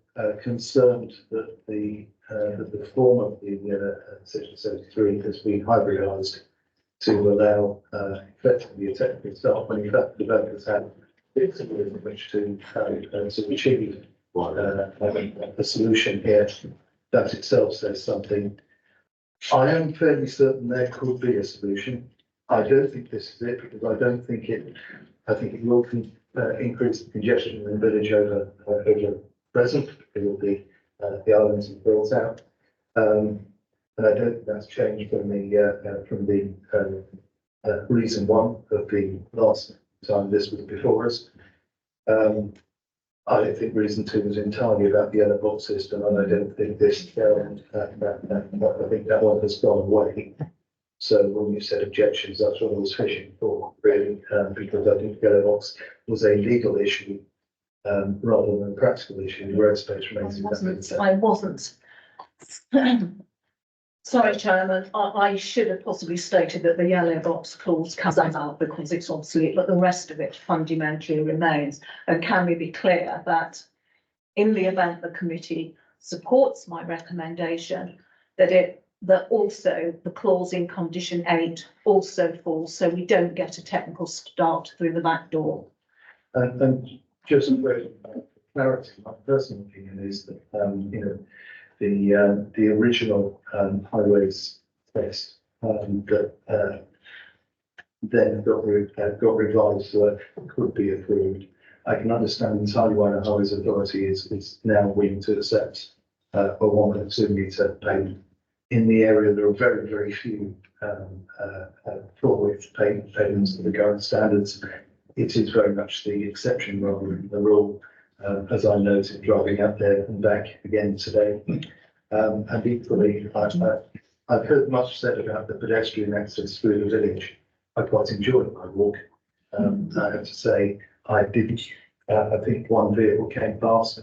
concerned that the form of the section 73 has been hybridized to allow effectively a technical start when in fact the developers have in which to achieve a solution here that itself says something. I am fairly certain there could be a solution. I don't think this is it because I don't think I think it will increase the congestion in the village over present because of the islands are built out. And I don't think that's changed from the reason one of the last time this was before us. I don't think reason two was entirely about the yellow box system, and I don't think this, I think that one has gone away. So when you said objections, that's what I was fishing for, really, because I think the yellow box was a legal issue, rather than a practical issue, where space remains. I wasn't. Sorry, Chairman, I should have possibly stated that the yellow box clause comes out because it's obsolete, but the rest of it fundamentally remains. And can we be clear that in the event the committee supports my recommendation, that also the clause in condition 8 also falls, so we don't get a technical start through the back door. And just for clarity, my personal opinion is that, the original highways test that then got revised so that could be approved. I can understand entirely why the Highways Authority is now willing to accept a 1.2 metre pavement. In the area, there are very, very few full width pavements to the current standards. It is very much the exception rather than the rule. As I noted, driving out there and back again today. And equally, I've heard much said about the pedestrian access through the village. I quite enjoyed my walk. I have to say, I didn't. I think one vehicle came past.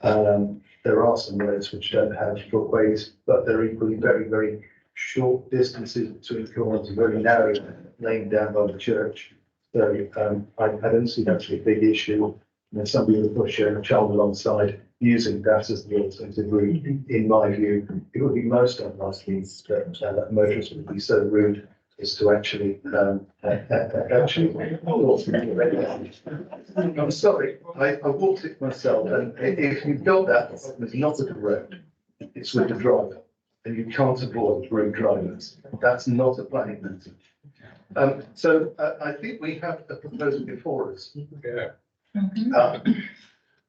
There are some roads which don't have footways, but they're equally very, very short distances between corners, very narrow lane down by the church. So I don't see that as a big issue. And somebody would push a child alongside using that as the alternative route. In my view, it would be most unlikely that motorists would be so rude as to actually. I'm sorry, I walked it myself, and if you've got that, it's not with the road, it's with the driver, and you can't avoid rude drivers. That's not a planning matter. So I think we have a proposal before us. Yeah.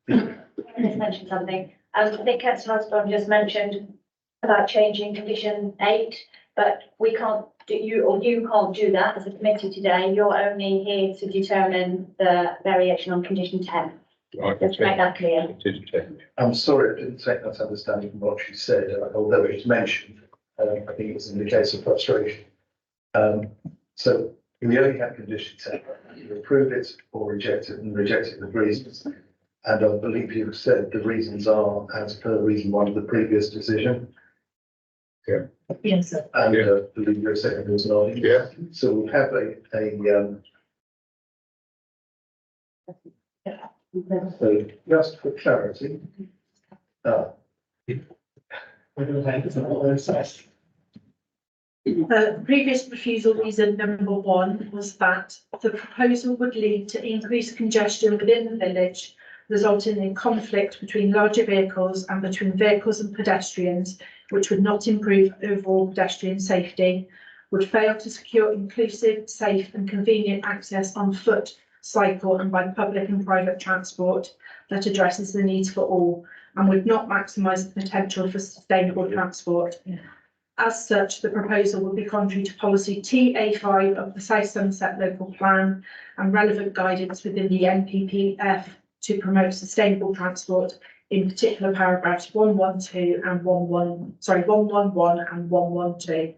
Just mention something. I think Councillor Husband just mentioned about changing condition 8, but we can't do, you can't do that as a committee today. You're only here to determine the variation on condition 10. Just to make that clear. I'm sorry, I didn't take that understanding from what she said, although it was mentioned. I think it was in the case of frustration. So we only have condition 10. You approve it or reject it, and reject it with reasons. And I believe you've said the reasons are as per reason 1 of the previous decision. Yeah. Yes, sir. And I believe your second was not. Yeah. So we have so just for clarity. Previous refusal reason number 1 was that the proposal would lead to increased congestion within the village, resulting in conflict between larger vehicles and between vehicles and pedestrians, which would not improve overall pedestrian safety, would fail to secure inclusive, safe and convenient access on foot, cycle and by public and private transport that addresses the needs for all, and would not maximise the potential for sustainable transport. As such, the proposal would be contrary to policy TA5 of the South Somerset Local Plan and relevant guidance within the NPPF to promote sustainable transport, in particular paragraphs 112 and 111 and 112.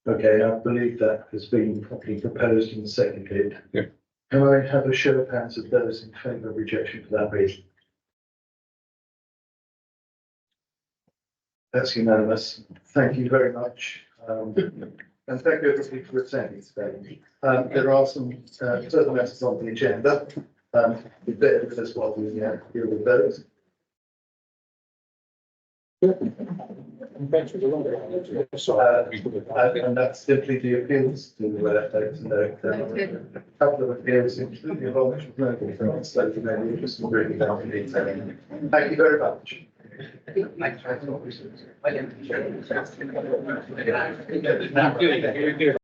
Okay, I believe that has been properly proposed and seconded. Yeah. Can I have a show of hands of those in favour of rejection for that reason? That's unanimous. Thank you very much. And thank you everybody for attending today. There are some further matters on the agenda. Bear with us while we deal with those. And that's simply the appeals to a couple of appeals, including a whole bunch of local things, so you know, we're just really helping detail. Thank you very much. Thank you.